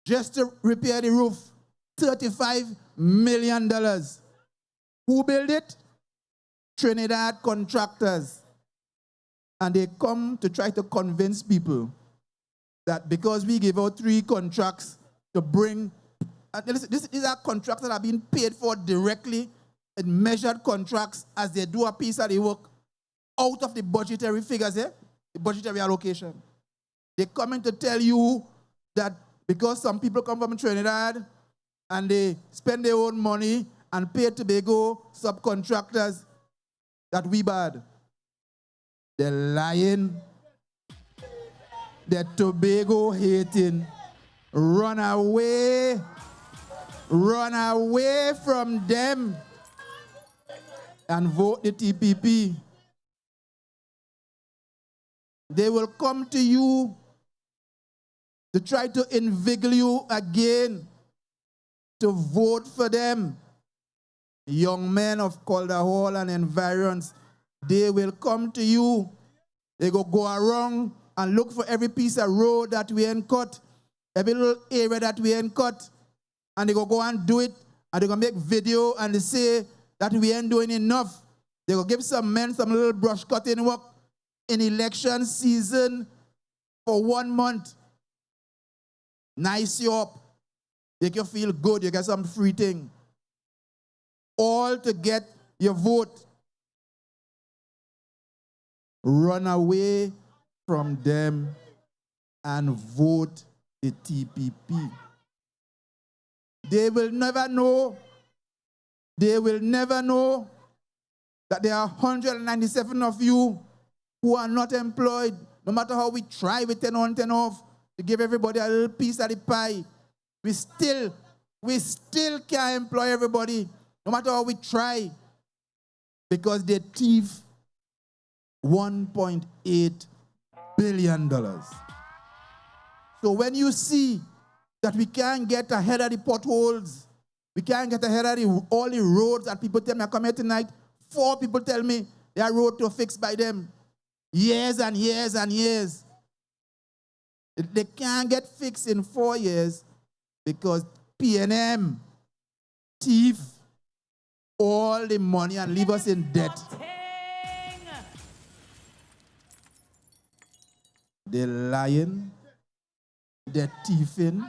Just to repair the roof, $35 million. Who built it? Trinidad Contractors. And they come to try to convince people that because we give out 3 contracts to bring, these are contracts that are being paid for directly in measured contracts as they do a piece of the work out of the budgetary figures, the budgetary allocation. They come in to tell you that because some people come from Trinidad and they spend their own money and pay Tobago subcontractors, that we bad. They're lying. They're Tobago hating. Run away from them and vote the TPP. They will come to you to try to inveigle you again to vote for them. Young men of Calder Hall and environs, they will come to you. They go around and look for every piece of road that we ain't cut, every little area that we ain't cut, and they go and do it, and they go make video and they say that we ain't doing enough. They go give some men some little brush cutting work in election season for 1 month. Nice you up. Make you feel good. You get some free thing. All to get your vote. Run away from them and vote the TPP. They will never know. They will never know that there are 197 of you who are not employed. No matter how we try with 10 on, 10 off to give everybody a little piece of the pie, we still can't employ everybody, no matter how we try, because they thief $1.8 billion. So when you see that we can't get ahead of the potholes, we can't get ahead of all the roads that people tell me, I come here tonight, 4 people tell me their road to fix by them. Years and years and years. They can't get fixed in 4 years because P&M thief all the money and leave us in debt. They're lying, they're thieving,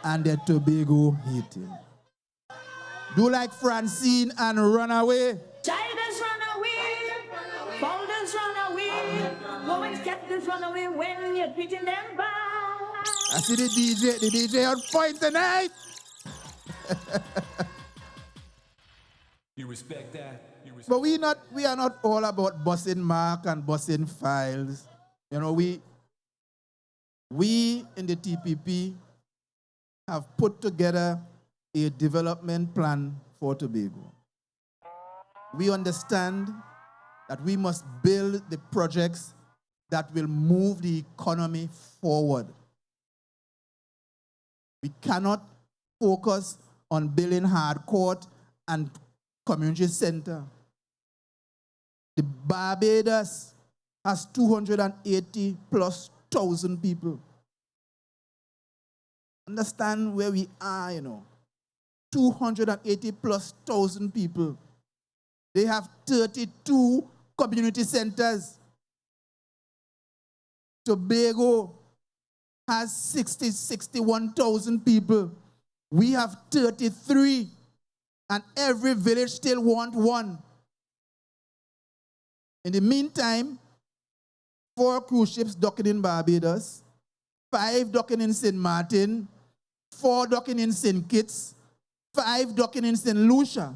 and they're Tobago hating. Do like Francine and run away. Chavez run away, folders run away, women's captains run away when you're treating them bad. I see the DJ on point tonight. You respect that? But we are not all about busing mark and busing files. You know, we in the TPP have put together a development plan for Tobago. We understand that we must build the projects that will move the economy forward. We cannot focus on building hard court and community center. The Barbados has 280,000+ people. Understand where we are, you know. 280,000+ people. They have 32 community centers. Tobago has 61,000 people. We have 33, and every village still wants one. In the meantime, 4 cruise ships docking in Barbados, 5 docking in St. Martin, 4 docking in St. Kitts, 5 docking in St. Lucia.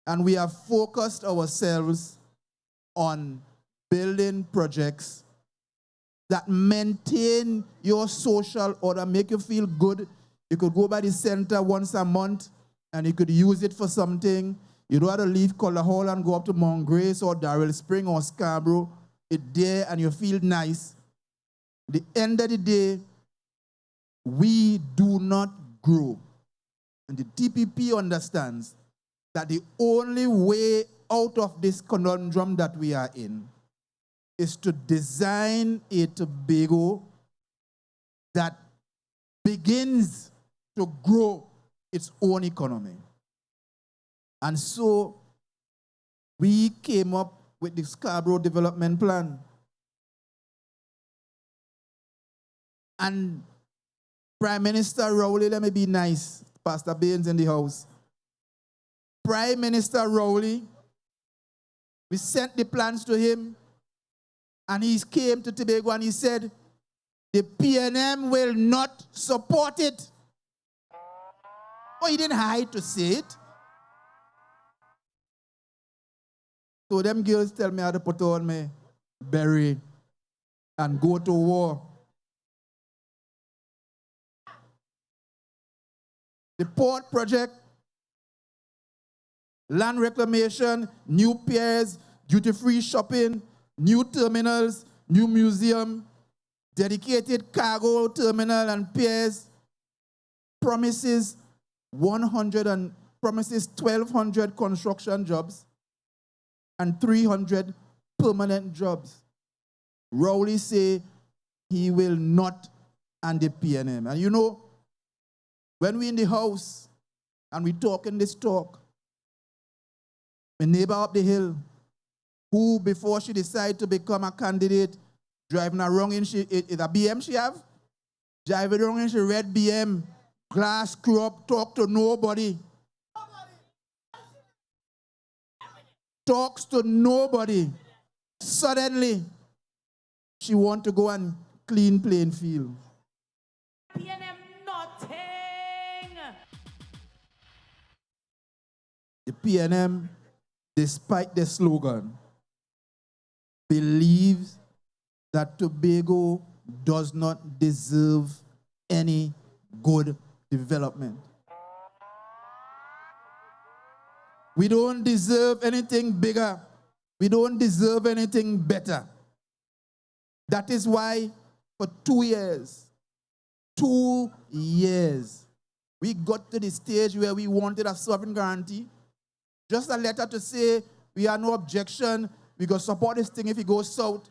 And we have focused ourselves on building projects that maintain your social order, make you feel good You could go by the center once a month and you could use it for something. You don't have to leave Color Hall and go up to Mount Grace or Darrell Spring or Scarborough. It's there and you feel nice. At the end of the day, we do not grow. And the TPP understands that the only way out of this conundrum that we are in is to design a Tobago that begins to grow its own economy. And so we came up with the Scarborough Development Plan. And Prime Minister Rowley, let me be nice, Pastor Baines in the house. Prime Minister Rowley, we sent the plans to him, and he came to Tobago and he said, the PNM will not support it. Oh, he didn't hide to say it. So them girls tell me how to put on me beret and go to war. The port project, land reclamation, new piers, duty-free shopping, new terminals, new museum, dedicated cargo terminal and piers, promises 1,200 construction jobs and 300 permanent jobs. Rowley say he will not and the PNM. And you know, when we in the house and we talking this talk, my neighbor up the hill, who before she decided to become a candidate, driving around in a BM she have, driving around in she red BM, glass screw up, talk to nobody. Talks to nobody. Suddenly, she want to go and clean plain field. PNM nothing. The PNM, despite the slogan, believes that Tobago does not deserve any good development. We don't deserve anything bigger. We don't deserve anything better. That is why for 2 years, we got to the stage where we wanted a sovereign guarantee. Just a letter to say we have no objection, we go support this thing if it goes south.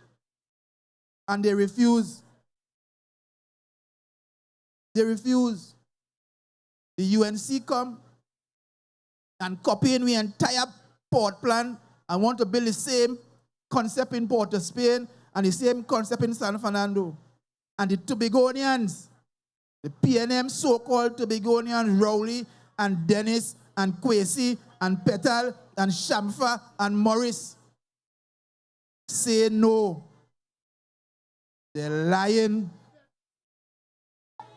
And they refuse. They refuse. The UNC come and copy in the entire port plan and want to build the same concept in Port of Spain and the same concept in San Fernando. And the Tobagonians, the PNM so-called Tobagonians, Rowley and Dennis and Kwesi and Petal and Shamfa and Morris, say no. They're lying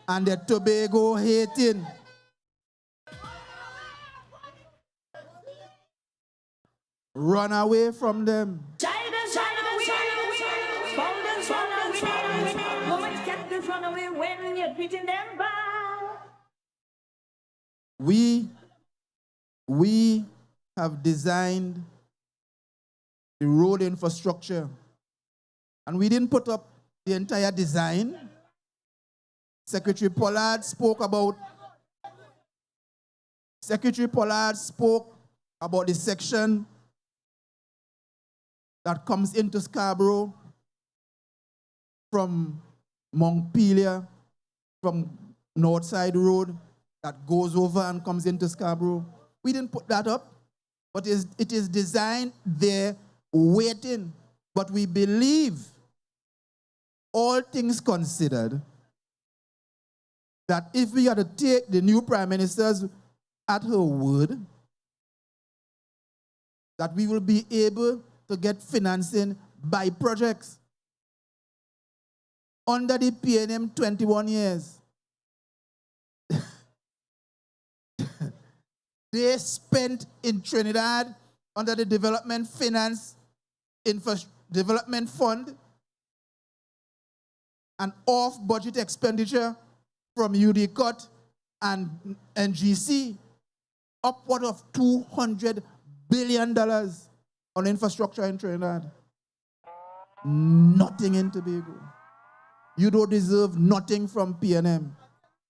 and they're Tobago hating. Run away from them. Chavez run away. Founders run away. Women's captains run away when you're treating them bad. We have designed the road infrastructure, and we didn't put up the entire design. Secretary Pollard spoke about the section that comes into Scarborough from AMPLIA, from Northside Road, that goes over and comes into Scarborough. We didn't put that up, but it is designed there waiting. But we believe, all things considered, that if we are to take the new Prime Minister's at her word, that we will be able to get financing by projects. Under the PNM 21 years, they spent in Trinidad under the Development Finance Development Fund and off-budget expenditure from UDCOT and NGC, upward of $200 billion on infrastructure in Trinidad. Nothing in Tobago. You don't deserve nothing from PNM.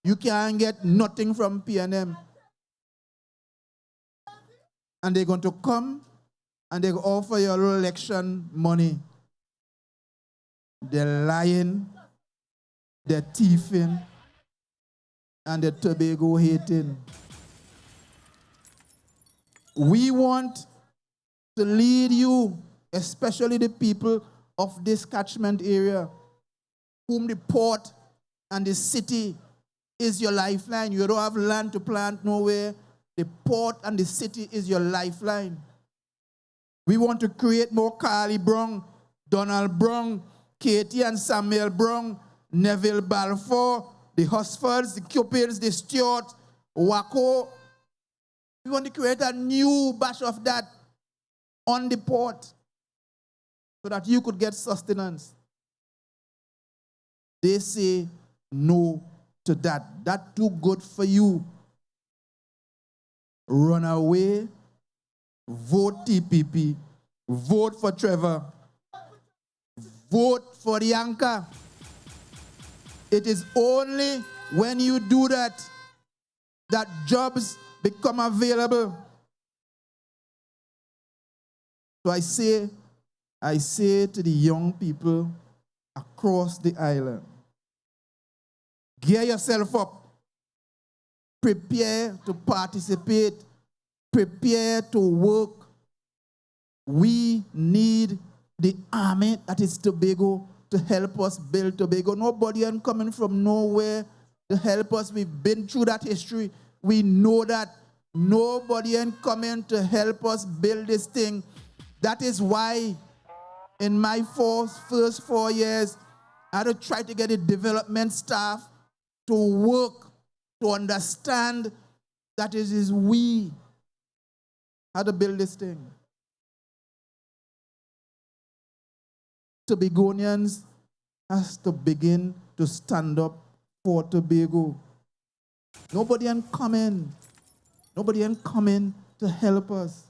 You can't get nothing from PNM. And they're going to come and they offer you election money. They're lying, they're thieving, and they're Tobago hating. We want to lead you, especially the people of this catchment area, whom the port and the city is your lifeline. You don't have land to plant nowhere. The port and the city is your lifeline. We want to create more Carly Brown, Donald Brown, Katie and Samuel Brown, Neville Balfour, the Husfords, the Cupids, the Stewart, Waco. We want to create a new batch of that on the port so that you could get sustenance. They say no to that. That's too good for you. Run away, vote TPP, vote for Trevor, vote for the anchor. It is only when you do that that jobs become available. So I say to the young people across the island, gear yourself up. Prepare to participate. Prepare to work. We need the army that is Tobago to help us build Tobago. Nobody is coming from nowhere to help us. We've been through that history. We know that. Nobody is coming to help us build this thing. That is why in my first 4 years, I had to try to get the development staff to work, to understand that it is we how to build this thing. Tobagonians has to begin to stand up for Tobago. Nobody can come in. Nobody can come in to help us.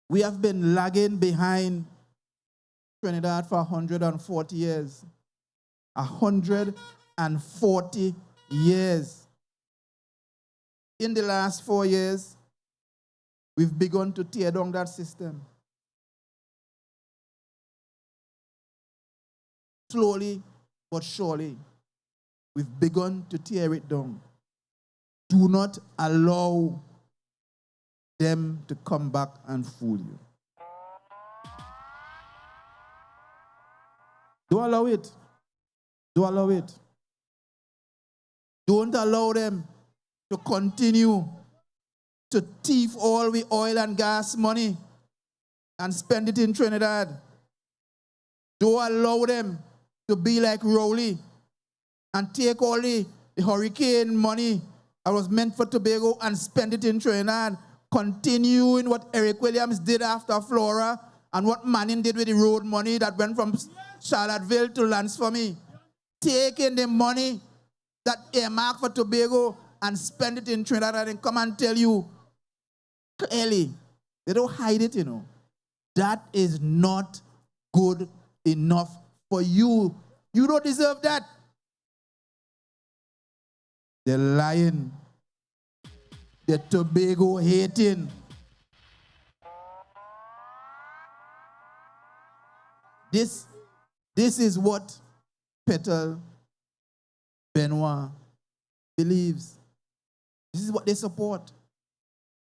We have been lagging behind Trinidad for 140 years. 140 years. In the last 4 years, we've begun to tear down that system. Slowly but surely, we've begun to tear it down. Do not allow them to come back and fool you. Don't allow it. Don't allow it. Don't allow them to continue to thief all the oil and gas money and spend it in Trinidad. Don't allow them to be like Rowley and take all the hurricane money that was meant for Tobago and spend it in Trinidad, continuing what Eric Williams did after Flora and what Manning did with the road money that went from Charlottesville to Lance for me. Taking the money that earmarked for Tobago and spend it in Trinidad and come and tell you clearly. They don't hide it, you know. That is not good enough for you. You don't deserve that. They're lying. They're Tobago hating. This is what Petal Benoit believes. This is what they support.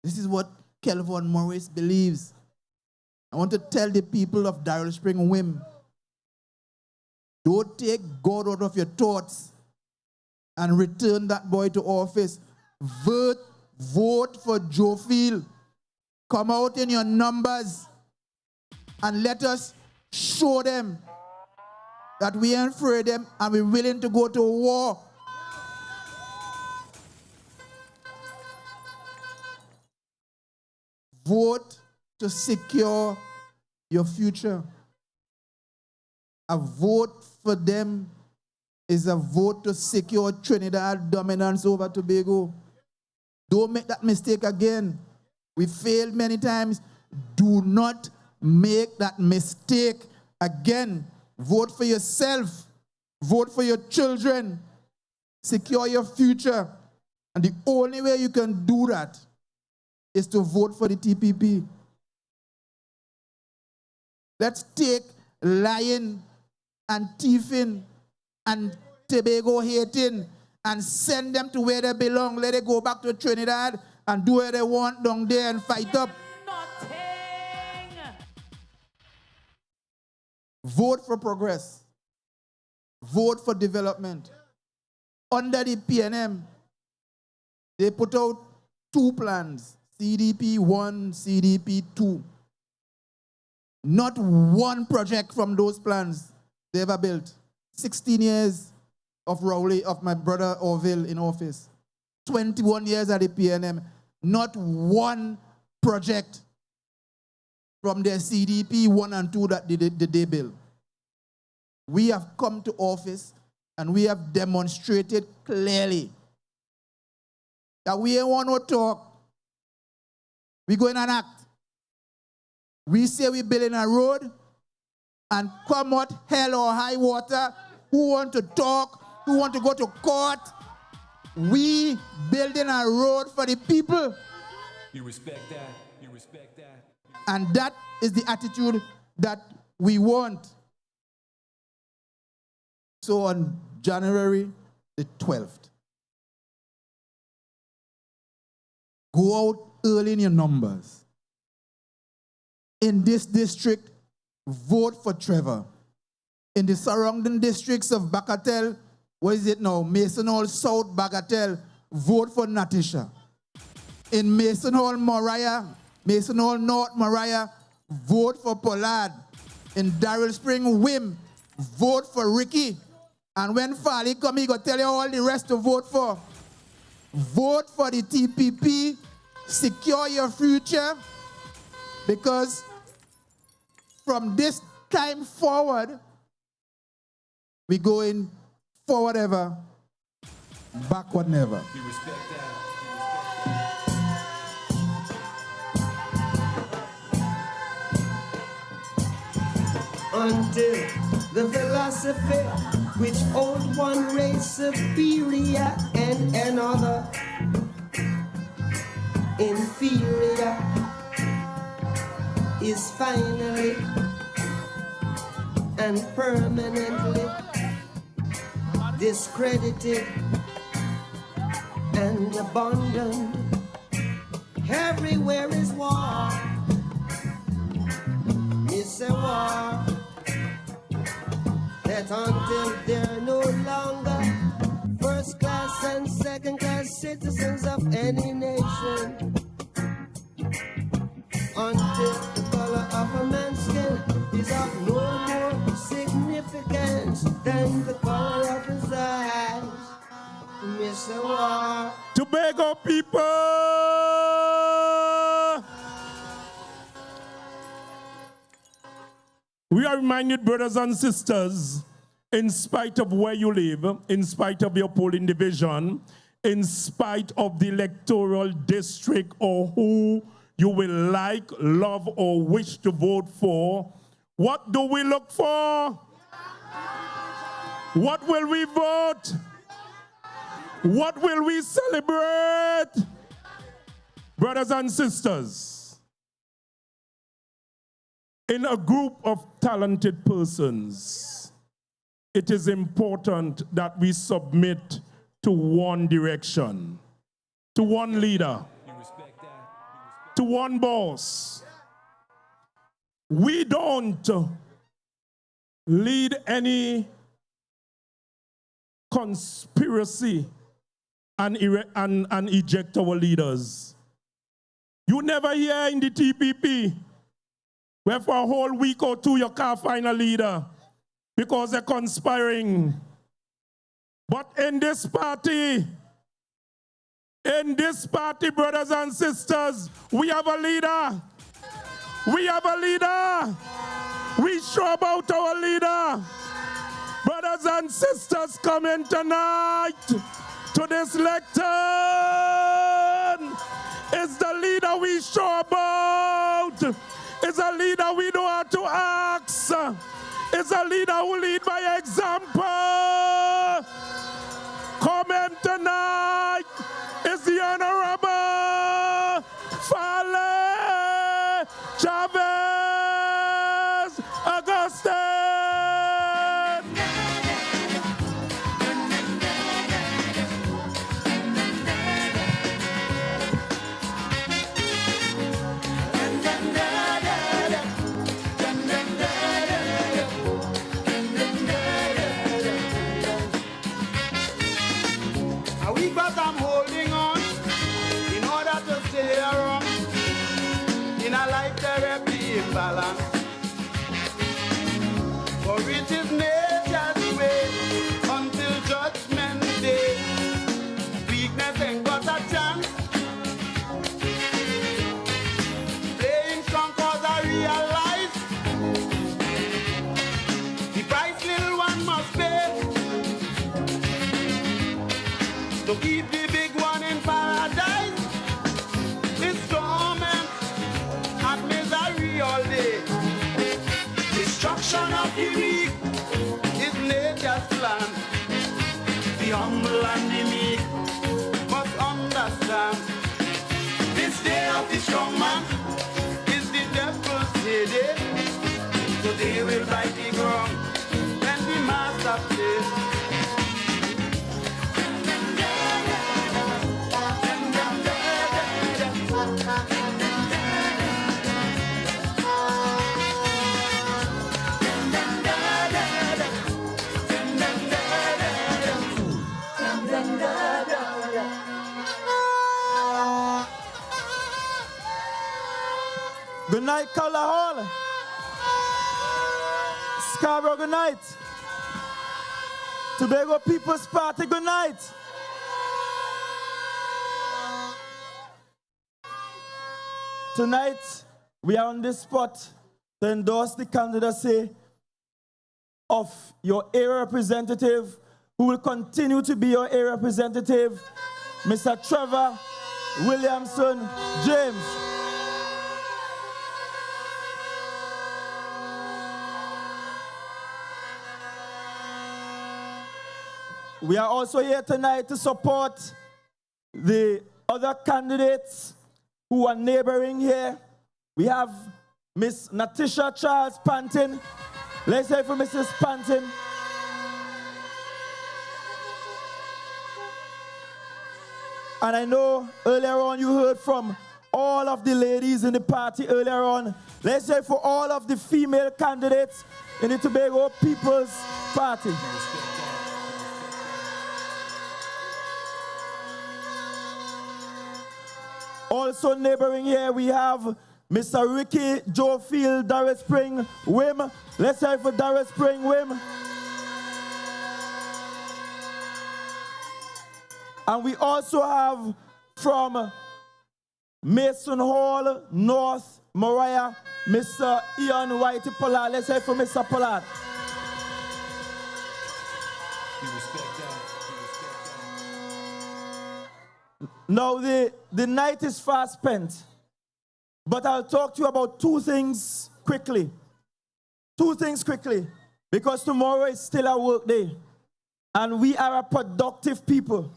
This is what Kelvin Morris believes. I want to tell the people of Darrell Spring Wim, don't take God out of your thoughts and return that boy to office. Vote for Joe Field. Come out in your numbers and let us show them that we ain't afraid of them and we're willing to go to war. Vote to secure your future. A vote for them is a vote to secure Trinidad dominance over Tobago. Don't make that mistake again. We failed many times. Do not make that mistake again. Vote for yourself. Vote for your children. Secure your future. And the only way you can do that is to vote for the TPP. Let's take lying and thieving and Tobago hating and send them to where they belong. Let it go back to Trinidad and do what they want down there and fight up. Vote for progress. Vote for development. Under the PNM, they put out 2 plans, CDP 1, CDP 2. Not one project from those plans they ever built. 16 years of Rowley, of my brother Orville in office. 21 years at the PNM. Not one project from their CDP 1 and 2 that they build. We have come to office and we have demonstrated clearly that we ain't want no talk. We go in and act. We say we building a road and come out hell or high water. Who want to talk? Who want to go to court? We building a road for the people. You respect that? You respect that? And that is the attitude that we want. So on January the 12th, go out early in your numbers. In this district, vote for Trevor. In the surrounding districts of Bagatelle, what is it now? Mason Hall South, Bagatelle, vote for Natisha. In Mason Hall, Moriah, Mason Hall North, Moriah, vote for Pollard. In Darrell Spring, Wim, vote for Ricky. And when Farley come, he gonna tell you all the rest to vote for. Vote for the TPP, secure your future, because from this time forward, we going forward ever, backward never. You respect that? Until the philosophy which owed one race superior and another inferior is finally and permanently discredited and abandoned. Everywhere is war. It's a war that until they're no longer first class and second class citizens of any nation, until the color of a man's skin is of no more significance than the color of his eyes. Miss a war. Tobago people! We are reminded, brothers and sisters, in spite of where you live, in spite of your polling division, in spite of the electoral district or who you will like, love, or wish to vote for, what do we look for? What will we vote? What will we celebrate? Brothers and sisters, in a group of talented persons, it is important that we submit to one direction, to one leader, to one boss. We don't lead any conspiracy and eject our leaders. You never hear in the TPP where for a whole week or two you can't find a leader because they're conspiring. But in this party, brothers and sisters, we have a leader. We have a leader. We show about our leader. Brothers brothers and sisters coming tonight to this lectern is the leader we show about. Is a leader we know how to ask. Is a leader who lead by example. Coming tonight is the Honorable Farley, Chavez, Augustine. A week but I'm holding on in order to stay around in a life therapy imbalance. For it is nature's way until judgment day. Weakness ain't got a chance. Playing strong cause I realize the price little one must pay to keep the big one in paradise. This torment and misery all day. Destruction of the weak is nature's plan. The humble and the meek must understand. This day of the strong man is the devil's heyday. So they will bite the ground when the master plays. Good night, Color Hall. Scarborough, good night. Tobago People's Party, good night. Tonight, we are on this spot to endorse the candidacy of your area representative, who will continue to be your area representative, Mr. Trevor James. We are also here tonight to support the other candidates who are neighboring here. We have Miss Natisha Charles Pantin. Let's hear for Mrs. Pantin. And I know earlier on you heard from all of the ladies in the party earlier on. Let's hear for all of the female candidates in the Tobago People's Party. Also neighboring here, we have Mr. Ricky Joefield, Darrell Spring, Wim. Let's hear for Darrell Spring, Wim. And we also have from Mason Hall, North Moriah, Mr. Ian Whitey Pollard. Let's hear for Mr. Pollard. Now, the night is fast spent, but I'll talk to you about two things quickly. Two things quickly, because tomorrow is still a work day, and we are a productive people.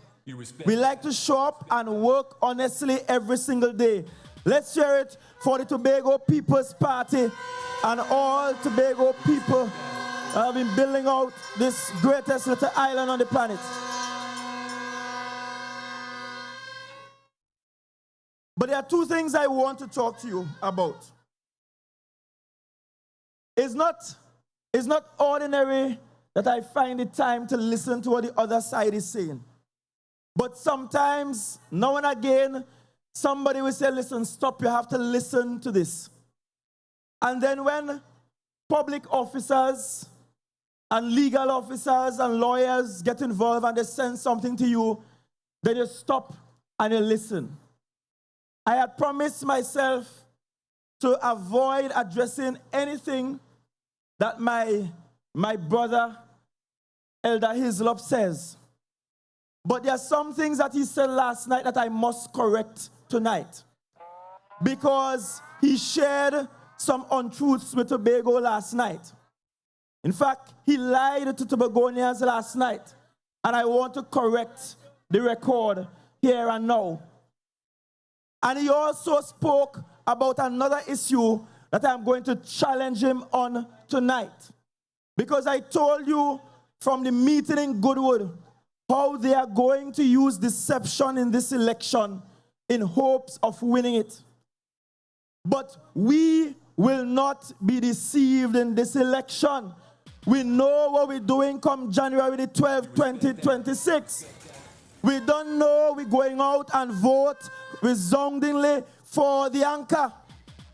We like to show up and work honestly every single day. Let's share it for the Tobago People's Party and all Tobago people that have been building out this greatest little island on the planet. But there are two things I want to talk to you about. It's not ordinary that I find the time to listen to what the other side is saying. But sometimes, now and again, somebody will say, listen, stop, you have to listen to this. And then when public officers and legal officers and lawyers get involved and they send something to you, then you stop and you listen. I had promised myself to avoid addressing anything that my brother Elder Hislop says. But there are some things that he said last night that I must correct tonight. Because he shared some untruths with Tobago last night. In fact, he lied to Tobagonians last night. And I want to correct the record here and now. And he also spoke about another issue that I'm going to challenge him on tonight. Because I told you from the meeting in Goodwood how they are going to use deception in this election in hopes of winning it. But we will not be deceived in this election. We know what we're doing come January the 12th, 2026. We don't know we're going out and vote resoundingly for the anchor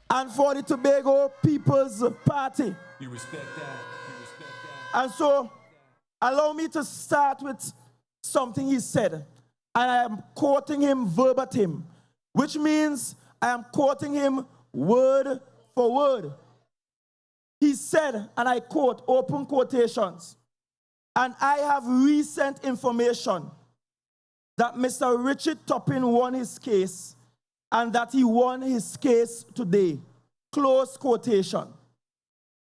and for the Tobago People's Party. You respect that? You respect that? And so, allow me to start with something he said. And I am quoting him verbatim, which means I am quoting him word for word. He said, and I quote, open quotations, and I have recent information that Mr. Richard Toppin won his case and that he won his case today. Close quotation.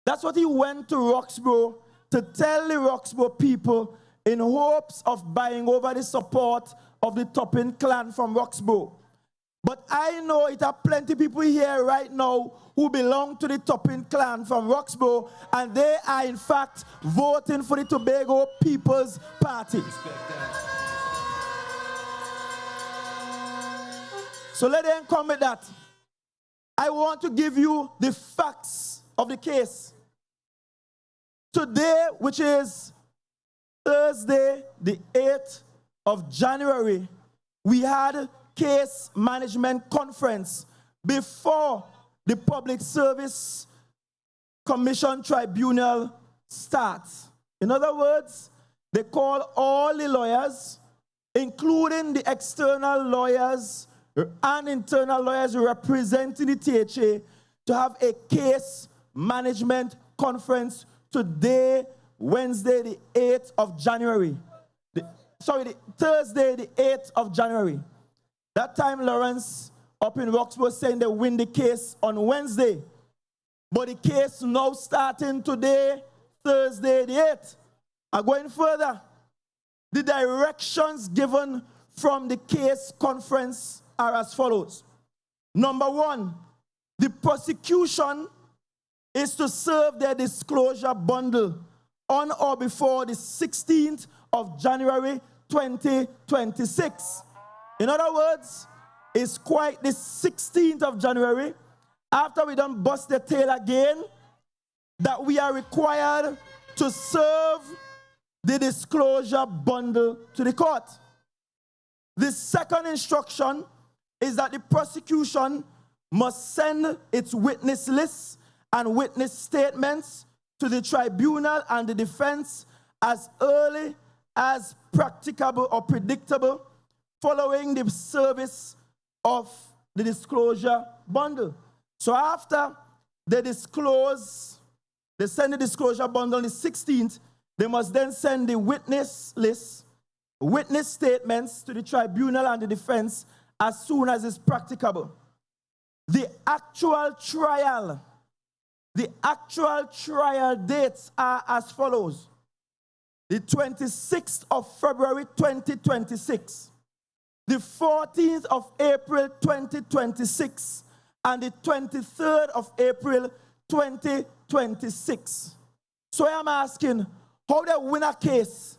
That's what he went to Roxborough to tell the Roxborough people in hopes of buying over the support of the Toppin clan from Roxborough. But I know it are plenty of people here right now who belong to the Toppin clan from Roxborough, and they are in fact voting for the Tobago People's Party. So let them come with that. I want to give you the facts of the case. Today, which is Thursday, the 8th of January, we had case management conference before the Public Service Commission Tribunal starts. In other words, they call all the lawyers, including the external lawyers and internal lawyers representing the THA, to have a case management conference today, Wednesday, the 8th of January. Thursday, the 8th of January. That time, Lawrence up in Roxborough saying they win the case on Wednesday. But the case now starting today, Thursday, the 8th. And going further, the directions given from the case conference are as follows. Number one, the prosecution is to serve their disclosure bundle on or before the 16th of January 2026. In other words, it's quite the 16th of January, after we done bust the tail again, that we are required to serve the disclosure bundle to the court. The second instruction is that the prosecution must send its witness lists and witness statements to the tribunal and the defense as early as practicable or predictable following the service of the disclosure bundle. So after they send the disclosure bundle on the 16th, they must then send the witness list, witness statements to the tribunal and the defense as soon as it's practicable. The actual trial dates are as follows. The 26th of February 2026, the 14th of April 2026, and the 23rd of April 2026. So I am asking, how they win a case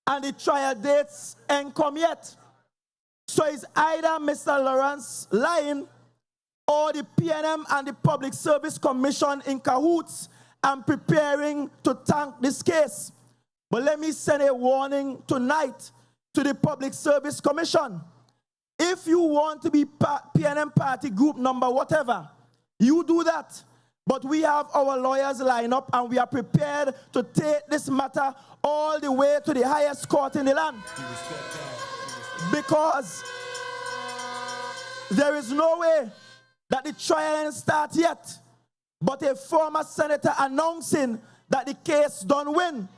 and the trial dates ain't come yet? So it's either Mr. Lawrence lying or the PNM and the Public Service Commission in cahoots and preparing to tank this case. But let me send a warning tonight to the Public Service Commission. If you want to be PNM party group number whatever, you do that. But we have our lawyers lined up and we are prepared to take this matter all the way to the highest court in the land. Because there is no way that the trial ain't start yet, but a former senator announcing that the case don't win.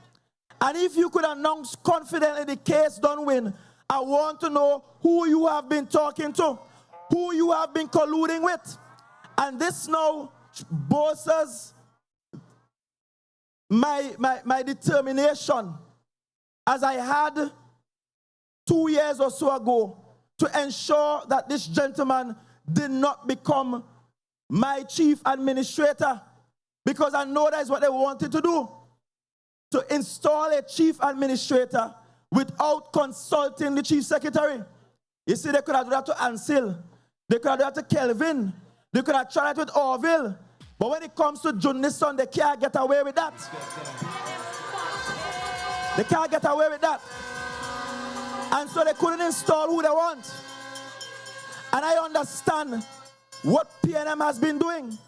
And if you could announce confidently the case don't win, I want to know who you have been talking to, who you have been colluding with. And this now bolsters my determination, as I had 2 years or so ago, to ensure that this gentleman did not become my chief administrator, because I know that is what they wanted to do, to install a chief administrator without consulting the chief secretary. You see, they could have done that to Ansel, they could have done that to Kelvin, they could have tried it with Orville, but when it comes to Junison, they can't get away with that. They can't get away with that. And so they couldn't install who they want. And I understand what PNM has been doing,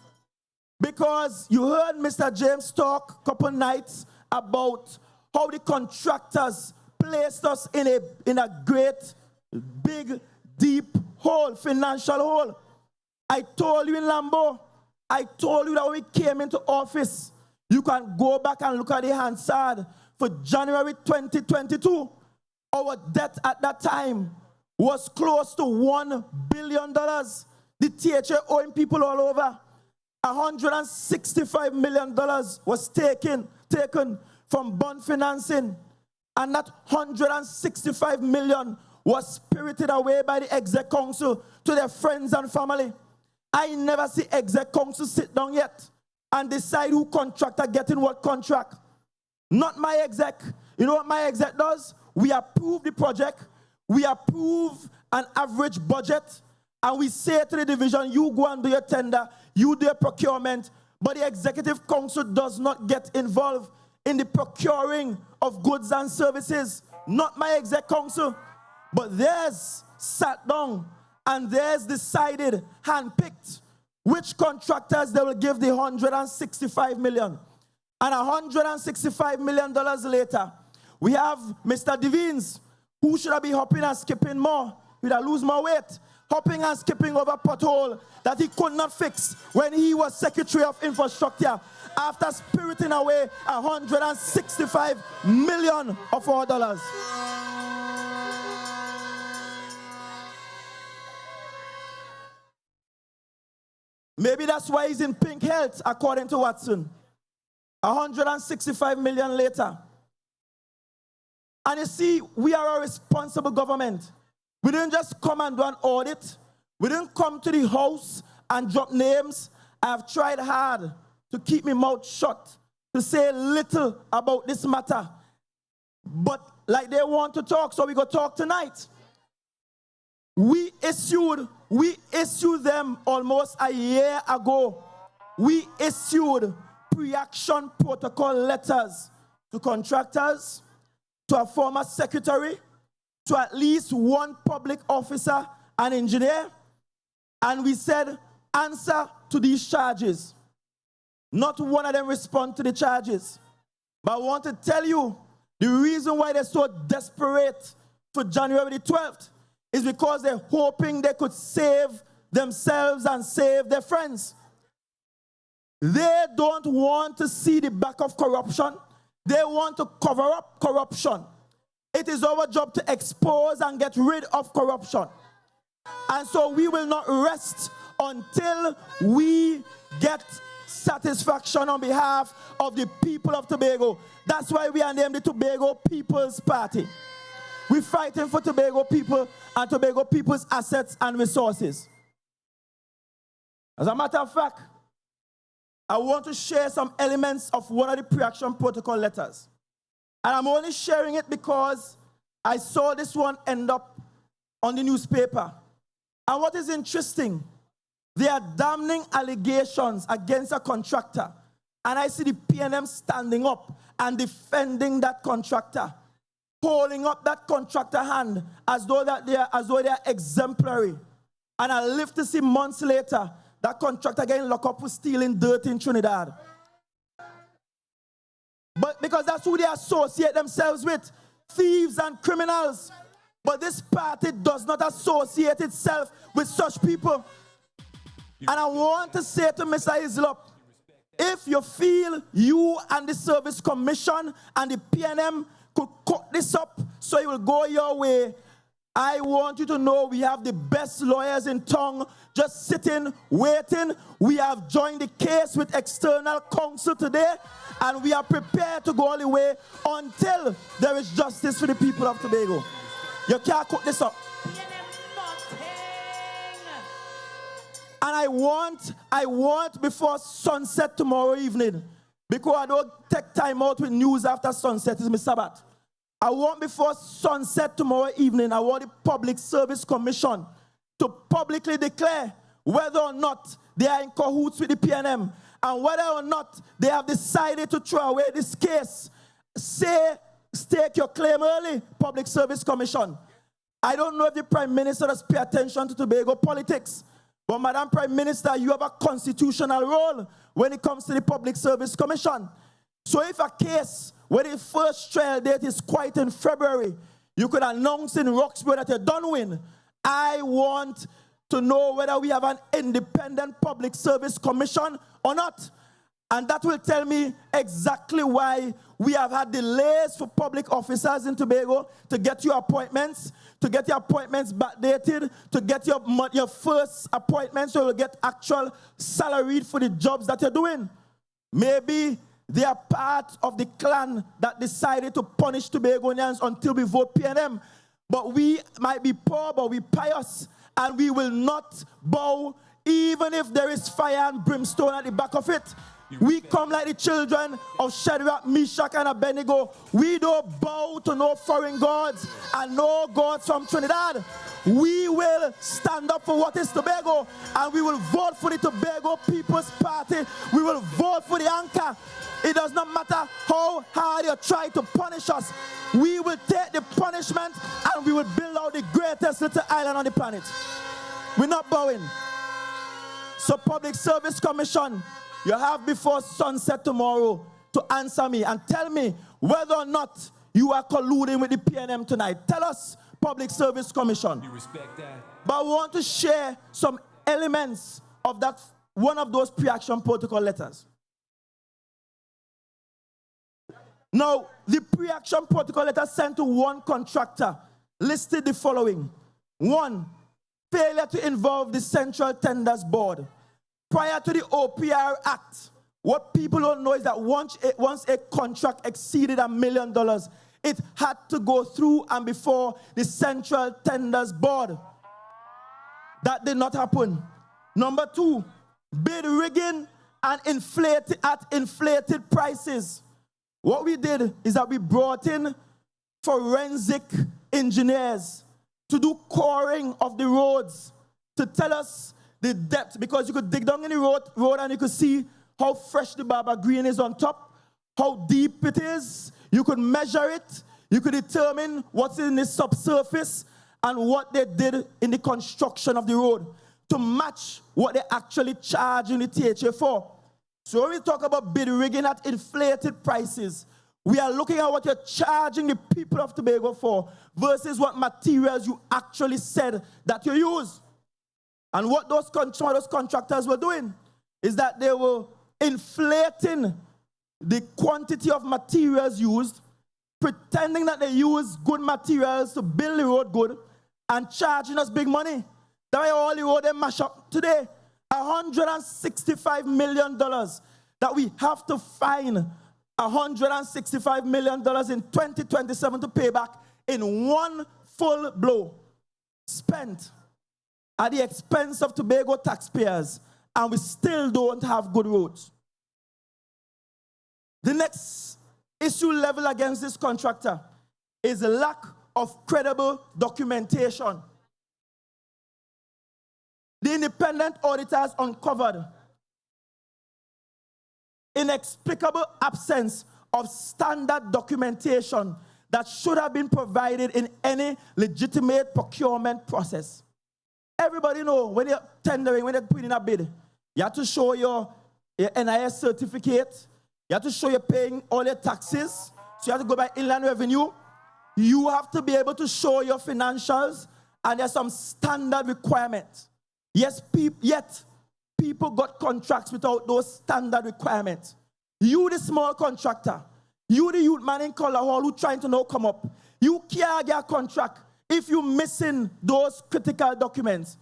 because you heard Mr. James talk a couple nights about how the contractors placed us in a great, big, deep hole, financial hole. I told you in Lambo, I told you that when we came into office, you can go back and look at the Hansard for January 2022. Our debt at that time was close to $1 billion. The THA owing people all over. $165 million was taken from bond financing. And that $165 million was spirited away by the exec council to their friends and family. I never see exec council sit down yet and decide who contractor getting what contract. Not my exec. You know what my exec does? We approve the project, we approve an average budget, and we say to the division, you go and do your tender, you do your procurement, but the executive council does not get involved in the procuring of goods and services. Not my exec council, but theirs sat down and theirs decided, handpicked, which contractors they will give the $165 million. And $165 million later, we have Mr. Devines, who should have been hopping and skipping more. He'd have lose more weight, hopping and skipping over pothole that he could not fix when he was Secretary of Infrastructure, after spiriting away $165 million of our dollars. Maybe that's why he's in pink health, according to Watson. $165 million later. And you see, we are a responsible government. We didn't just come and do an audit. We didn't come to the house and drop names. I have tried hard to keep my mouth shut, to say little about this matter. But like they want to talk, so we go talk tonight. We issued them almost a year ago. We issued pre-action protocol letters to contractors, to a former secretary, to at least one public officer and engineer, and we said, answer to these charges. Not one of them respond to the charges. But I want to tell you, the reason why they're so desperate for January the 12th is because they're hoping they could save themselves and save their friends. They don't want to see the back of corruption. They want to cover up corruption. It is our job to expose and get rid of corruption. And so we will not rest until we get satisfaction on behalf of the people of Tobago. That's why we are named the Tobago People's Party. We're fighting for Tobago people and Tobago people's assets and resources. As a matter of fact, I want to share some elements of one of the pre-action protocol letters. And I'm only sharing it because I saw this one end up on the newspaper. And what is interesting, there are damning allegations against a contractor. And I see the PNM standing up and defending that contractor, holding up that contractor hand as though they are exemplary. And I live to see months later that contractor getting locked up for stealing dirt in Trinidad. But because that's who they associate themselves with, thieves and criminals. But this party does not associate itself with such people. And I want to say to Mr. Islop, If you feel you and the Service Commission and the PNM could cut this up so it will go your way, I want you to know we have the best lawyers in town just sitting, waiting. We have joined the case with external counsel today, and we are prepared to go all the way until there is justice for the people of Tobago. You can't cut this up. And I want before sunset tomorrow evening, because I don't take time out with news after sunset, it's my Sabbath. I want before sunset tomorrow evening, I want the Public Service Commission to publicly declare whether or not they are in cahoots with the PNM and whether or not they have decided to throw away this case. Stake your claim early, Public Service Commission. I don't know if the Prime Minister does pay attention to Tobago politics, but Madam Prime Minister, you have a constitutional role when it comes to the Public Service Commission. So if a case where the first trial date is quite in February, you could announce in Roxborough that you don't win. I want to know whether we have an independent Public Service Commission or not. And that will tell me exactly why we have had delays for public officers in Tobago to get your appointments, backdated, to get your first appointment so you'll get actual salaried for the jobs that you're doing. Maybe they are part of the clan that decided to punish Tobagonians until we vote PNM. But we might be poor, but we pious, and we will not bow even if there is fire and brimstone at the back of it. We come like the children of Shadrach, Meshach, and Abednego. We don't bow to no foreign gods and no gods from Trinidad. We will stand up for what is Tobago, and we will vote for the Tobago People's Party. We will vote for the anchor. It does not matter how hard you try to punish us. We will take the punishment and we will build out the greatest little island on the planet. We're not bowing. So Public Service Commission, you have before sunset tomorrow to answer me and tell me whether or not you are colluding with the PNM tonight. Tell us, Public Service Commission. You respect that? But I want to share some elements of that, one of those pre-action protocol letters. Now, the pre-action protocol letter sent to one contractor listed the following. 1, failure to involve the Central Tenders Board. Prior to the OPR Act, what people don't know is that once a contract exceeded $1 million, it had to go through and before the Central Tenders Board. That did not happen. Number 2, bid rigging and inflated prices. What we did is that we brought in forensic engineers to do coring of the roads, to tell us the depth, because you could dig down in the road and you could see how fresh the Baba Green is on top, how deep it is. You could measure it. You could determine what's in the subsurface and what they did in the construction of the road to match what they actually charge in the THA for. So when we talk about bid rigging at inflated prices, we are looking at what you're charging the people of Tobago for versus what materials you actually said that you use. And what those contractors were doing is that they were inflating the quantity of materials used, pretending that they use good materials to build the road good, and charging us big money. That's why all the road they mash up today. $165 million that we have to find $165 million in 2027 to pay back in one full blow, spent at the expense of Tobago taxpayers, and we still don't have good roads. The next issue level against this contractor is a lack of credible documentation. The independent auditors uncovered inexplicable absence of standard documentation that should have been provided in any legitimate procurement process. Everybody know when you're tendering, when you're putting in a bid, you have to show your NIS certificate, you have to show you're paying all your taxes, so you have to go by inland revenue. You have to be able to show your financials, and there's some standard requirements. Yet people got contracts without those standard requirements. You, the small contractor, you, the youth man in Color Hall who trying to now come up, you can't get a contract if you missing those critical documents.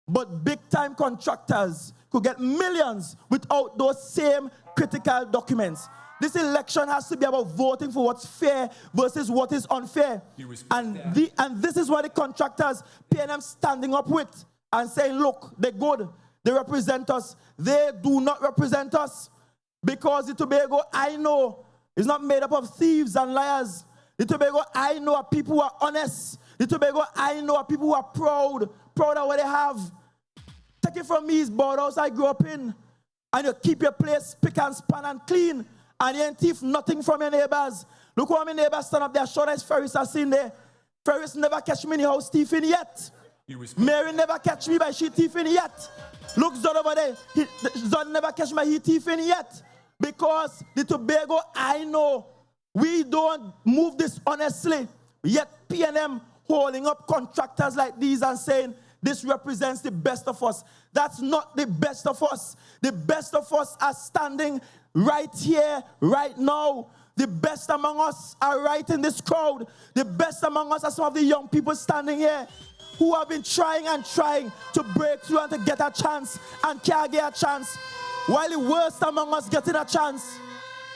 But big-time contractors could get millions without those same critical documents. This election has to be about voting for what's fair versus what is unfair. And this is what the contractors, PNM standing up with and saying, look, they're good. They represent us. They do not represent us. Because the Tobago I know is not made up of thieves and liars. The Tobago I know are people who are honest. The Tobago I know are people who are proud of what they have. Take it from me, it's boardhouse I grew up in. And you keep your place spick and span and clean. And you ain't thief nothing from your neighbors. Look how my neighbors stand up there, sure as Ferris are seen there. Ferris never catch me in the house thieving yet. Mary never catch me by she thieving yet. Look, Zod over there. Zod never catch me he thieving yet. Because the Tobago I know, we don't move this honestly. Yet PNM holding up contractors like these and saying, this represents the best of us. That's not the best of us. The best of us are standing right here, right now. The best among us are right in this crowd. The best among us are some of the young people standing here who have been trying and trying to break through and to get a chance and can't get a chance. While the worst among us getting a chance.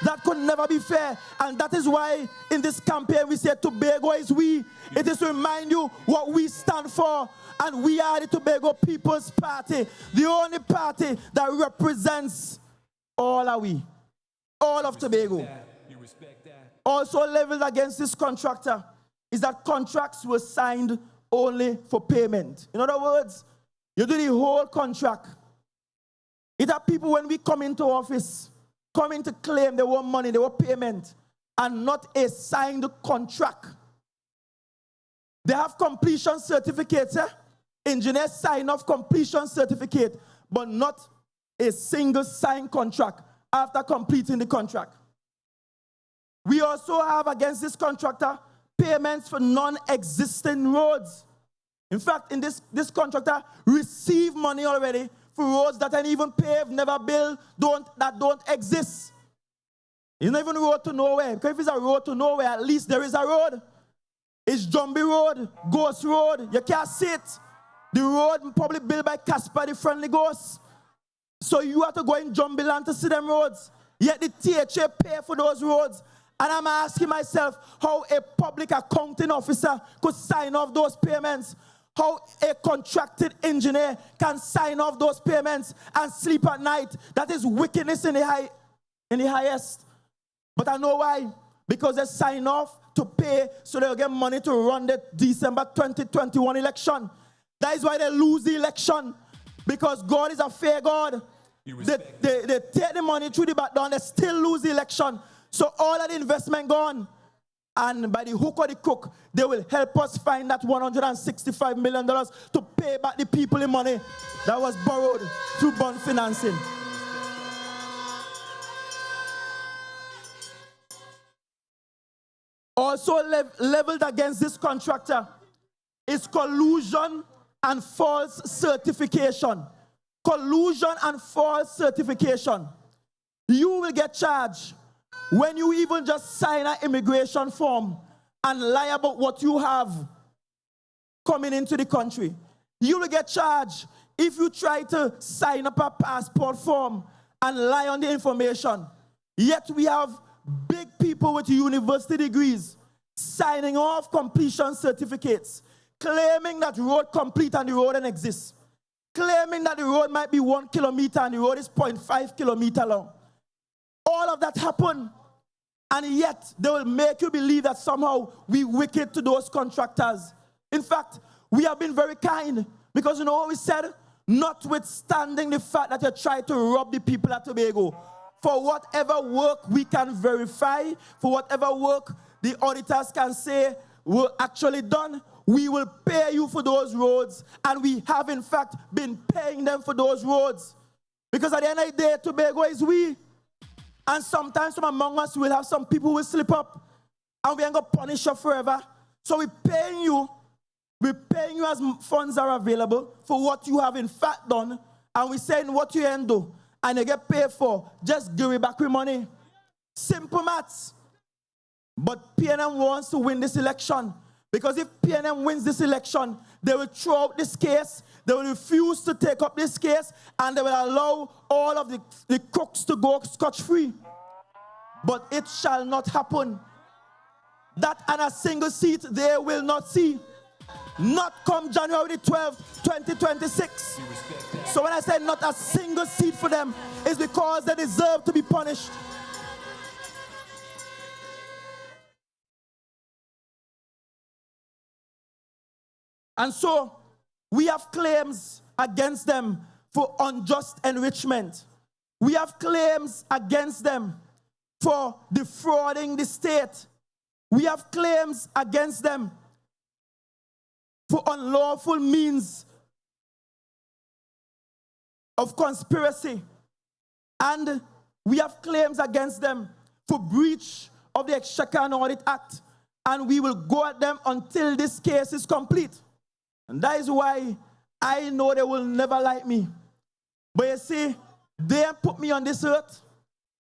That could never be fair. And that is why in this campaign we say Tobago is we. It is to remind you what we stand for. And we are the Tobago People's Party. The only party that represents all are we. All of Tobago. Also leveled against this contractor is that contracts were signed only for payment. In other words, you do the whole contract. It are people when we come into office, coming to claim they want money, they want payment, and not a signed contract. They have completion certificates. Engineers sign off completion certificate, but not a single signed contract after completing the contract. We also have against this contractor payments for non-existing roads. In fact, in this contractor received money already for roads that ain't even paved, never built, that don't exist. It's not even a road to nowhere. Because if it's a road to nowhere, at least there is a road. It's Jumbie Road, Ghost Road. You can't see it. The road probably built by Casper, the friendly ghost. So you have to go in Jumbie land to see them roads. Yet the THA pay for those roads. And I'm asking myself how a public accounting officer could sign off those payments. How a contracted engineer can sign off those payments and sleep at night. That is wickedness in the highest. But I know why. Because they sign off to pay so they'll get money to run the December 2021 election. That is why they lose the election. Because God is a fair God. They take the money through the back door and they still lose the election. So all of the investment gone. And by the hook or the crook, they will help us find that $165 million to pay back the people the money that was borrowed through bond financing. Also leveled against this contractor is collusion and false certification. Collusion and false certification. You will get charged when you even just sign an immigration form and lie about what you have coming into the country. You will get charged if you try to sign up a passport form and lie on the information. Yet we have big people with university degrees signing off completion certificates, claiming that road complete and the road doesn't exist, claiming that the road might be 1 kilometer and the road is 0.5 kilometer long. All of that happened, and yet they will make you believe that somehow we wicked to those contractors. In fact, we have been very kind, because you know what we said? Notwithstanding the fact that you try to rob the people at Tobago, for whatever work we can verify, for whatever work the auditors can say were actually done, we will pay you for those roads, and we have in fact been paying them for those roads. Because at the end of the day, Tobago is we. And sometimes from among us, we'll have some people who will slip up, and we ain't going to punish you forever. So we're paying you as funds are available for what you have in fact done, and we saying what you ain't do, and you get paid for, just give it back with money. Simple maths. But PNM wants to win this election. Because if PNM wins this election, they will throw out this case, they will refuse to take up this case, and they will allow all of the crooks to go scotch-free. But it shall not happen. That and a single seat they will not see. Not come January 12th, 2026. So when I say not a single seat for them, it's because they deserve to be punished. And so we have claims against them for unjust enrichment. We have claims against them for defrauding the state. We have claims against them for unlawful means of conspiracy. And we have claims against them for breach of the Exchequer and Audit Act. And we will go at them until this case is complete. And that is why I know they will never like me. But you see, they ain't put me on this earth.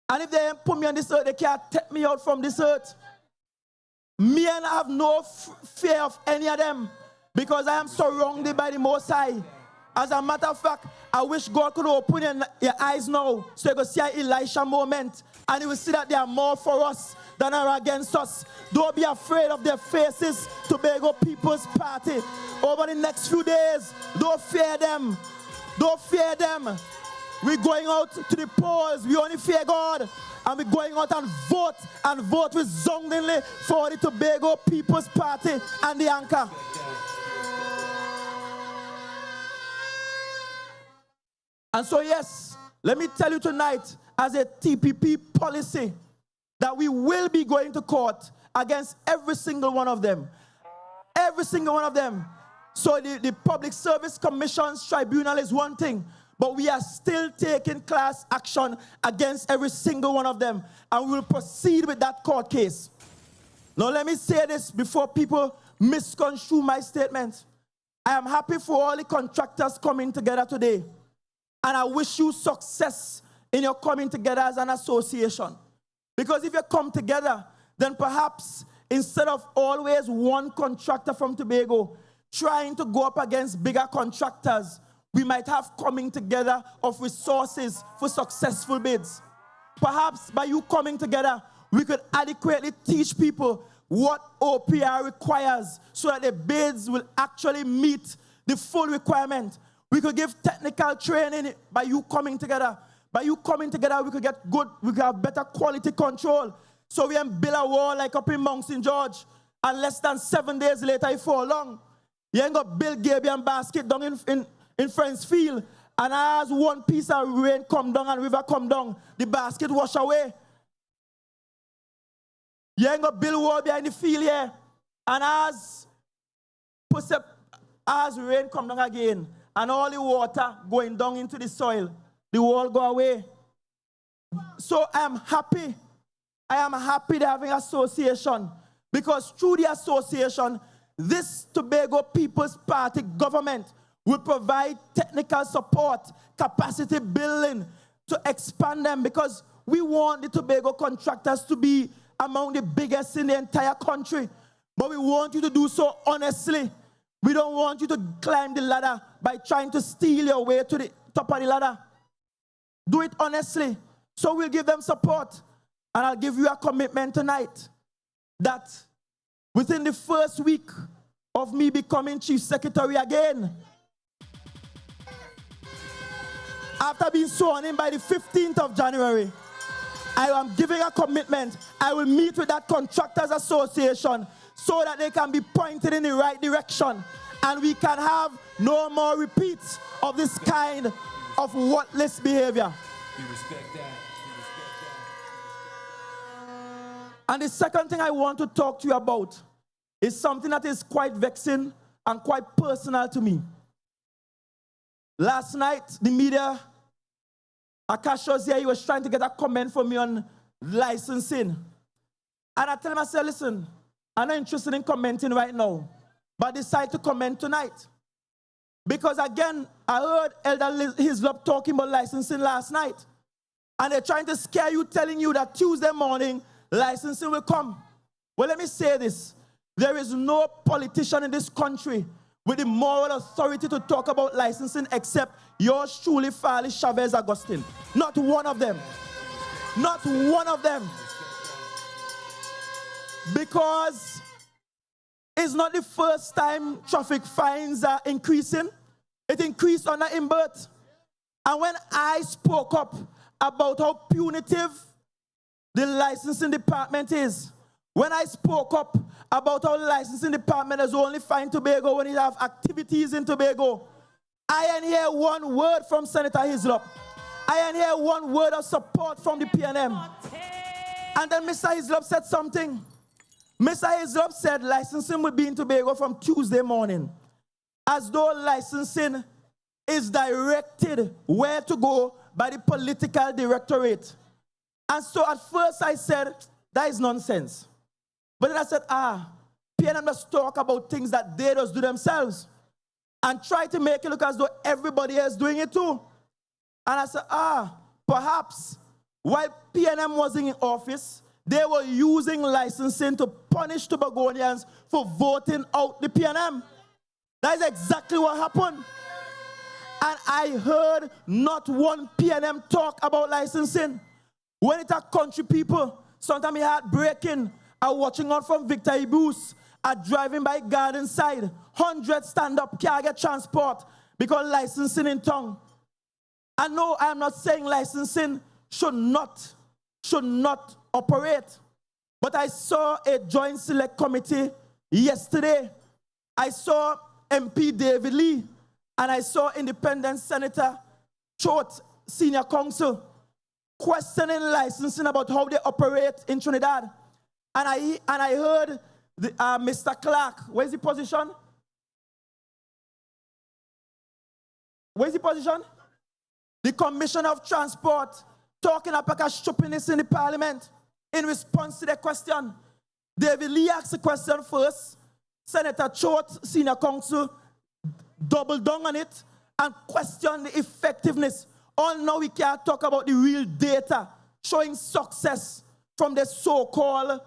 And if they ain't put me on this earth, they can't take me out from this earth. Me and I have no fear of any of them, because I am surrounded by the Most High. As a matter of fact, I wish God could open your eyes now so you can see an Elisha moment, and you will see that they are more for us than are against us. Don't be afraid of their faces, Tobago People's Party. Over the next few days, don't fear them. Don't fear them. We're going out to the polls. We only fear God. And we're going out and vote resoundingly for the Tobago People's Party and the anchor. And so yes, let me tell you tonight, as a TPP policy, that we will be going to court against every single one of them. Every single one of them. So the Public Service Commission's tribunal is one thing, but we are still taking class action against every single one of them, and we will proceed with that court case. Now let me say this before people misconstrue my statement. I am happy for all the contractors coming together today, and I wish you success in your coming together as an association. Because if you come together, then perhaps instead of always one contractor from Tobago trying to go up against bigger contractors, we might have coming together of resources for successful bids. Perhaps by you coming together, we could adequately teach people what OPR requires so that the bids will actually meet the full requirement. We could give technical training by you coming together. By you coming together, we could get good, we could have better quality control. So we can build a wall like up in Mount St. George, and less than 7 days later, it fall long. You ain't got build Gabion basket down in Friends Field, and as one piece of rain come down and river come down, the basket wash away. You ain't got build wall behind the field here, and as rain come down again, and all the water going down into the soil, the wall go away. So I am happy they're having association, because through the association, this Tobago People's Party government will provide technical support, capacity building to expand them, because we want the Tobago contractors to be among the biggest in the entire country. But we want you to do so honestly. We don't want you to climb the ladder by trying to steal your way to the top of the ladder. Do it honestly. So we'll give them support. And I'll give you a commitment tonight that within the first week of me becoming Chief Secretary again, after being sworn in by the 15th of January, I am giving a commitment. I will meet with that Contractors Association so that they can be pointed in the right direction, and we can have no more repeats of this kind of worthless behavior. We respect that. And the second thing I want to talk to you about is something that is quite vexing and quite personal to me. Last night, the media, Akash was here, he was trying to get a comment from me on licensing. And I tell him, I said, listen, I'm not interested in commenting right now, but I decide to comment tonight. Because again, I heard Elder Hislop talking about licensing last night. And they're trying to scare you, telling you that Tuesday morning, licensing will come. Well, let me say this. There is no politician in this country with the moral authority to talk about licensing except yours truly, Farley, Chavez, Augustine. Not one of them. Not one of them. Because it's not the first time traffic fines are increasing. It increased under Imbert. And when I spoke up about how punitive the licensing department is, when I spoke up about how licensing department is only fine Tobago when you have activities in Tobago, I ain't hear one word from Senator Hislop. I ain't hear one word of support from the PNM. And then Mr. Hislop said something. Mr. Hislop said licensing will be in Tobago from Tuesday morning, as though licensing is directed where to go by the political directorate. And so at first I said, that is nonsense. But then I said, PNM must talk about things that they just do themselves and try to make it look as though everybody else is doing it too. And I said, perhaps while PNM was in office, they were using licensing to punish Tobagonians for voting out the PNM. That is exactly what happened. And I heard not one PNM talk about licensing. When it's a country people, sometimes you heartbreaking, are watching out from Victor Ibus, are driving by Garden Side, 100 stand-up, can't get transport because licensing in town. I know I am not saying licensing should not operate, but I saw a joint select committee yesterday. I saw MP David Lee, and I saw Independent Senator Choate, Senior Counsel, questioning licensing about how they operate in Trinidad. And I heard Mr. Clark, where's the position? Where's the position? The Commissioner of Transport talking about a stupidness in the Parliament in response to the question. David Lee asked the question first. Senator Choate, Senior Counsel, doubled down on it and questioned the effectiveness. All now we can't talk about the real data showing success from the so-called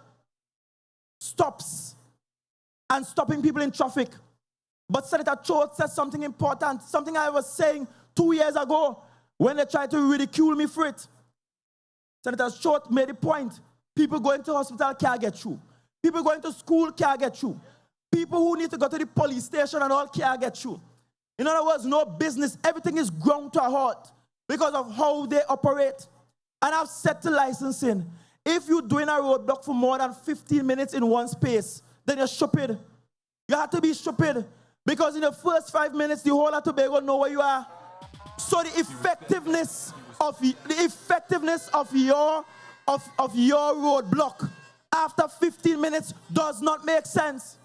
stops and stopping people in traffic. But Senator Choate said something important, something I was saying 2 years ago when they tried to ridicule me for it. Senator Choate made a point. People going to hospital can't get through. People going to school can't get through. People who need to go to the police station and all can't get through. In other words, no business. Everything is ground to a halt because of how they operate. And I've said to licensing, if you're doing a roadblock for more than 15 minutes in one space, then you're stupid. You have to be stupid. Because in the first 5 minutes, the whole of Tobago know where you are. So the effectiveness of your roadblock after 15 minutes does not make sense.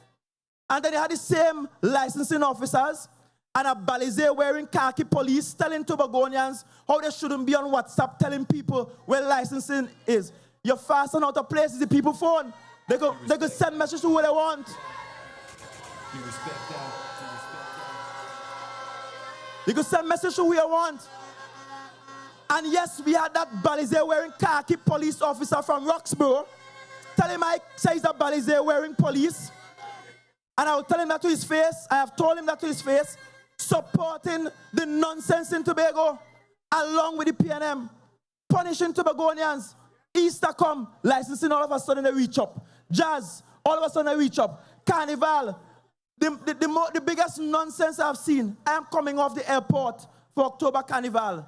And then you had the same licensing officers and a balize wearing khaki police telling Tobagonians how they shouldn't be on WhatsApp telling people where licensing is. You're fasten out of places, the people phone. They could send messages to who they want. You respect that. You could send messages to who you want. And yes, we had that balize wearing khaki police officer from Roxborough. Tell him I say he's a balize wearing police. And I will tell him that to his face. I have told him that to his face. Supporting the nonsense in Tobago along with the PNM. Punishing Tobagonians. Easter come, licensing all of a sudden they reach up. Jazz, all of a sudden they reach up. Carnival. The biggest nonsense I've seen. I am coming off the airport for October Carnival.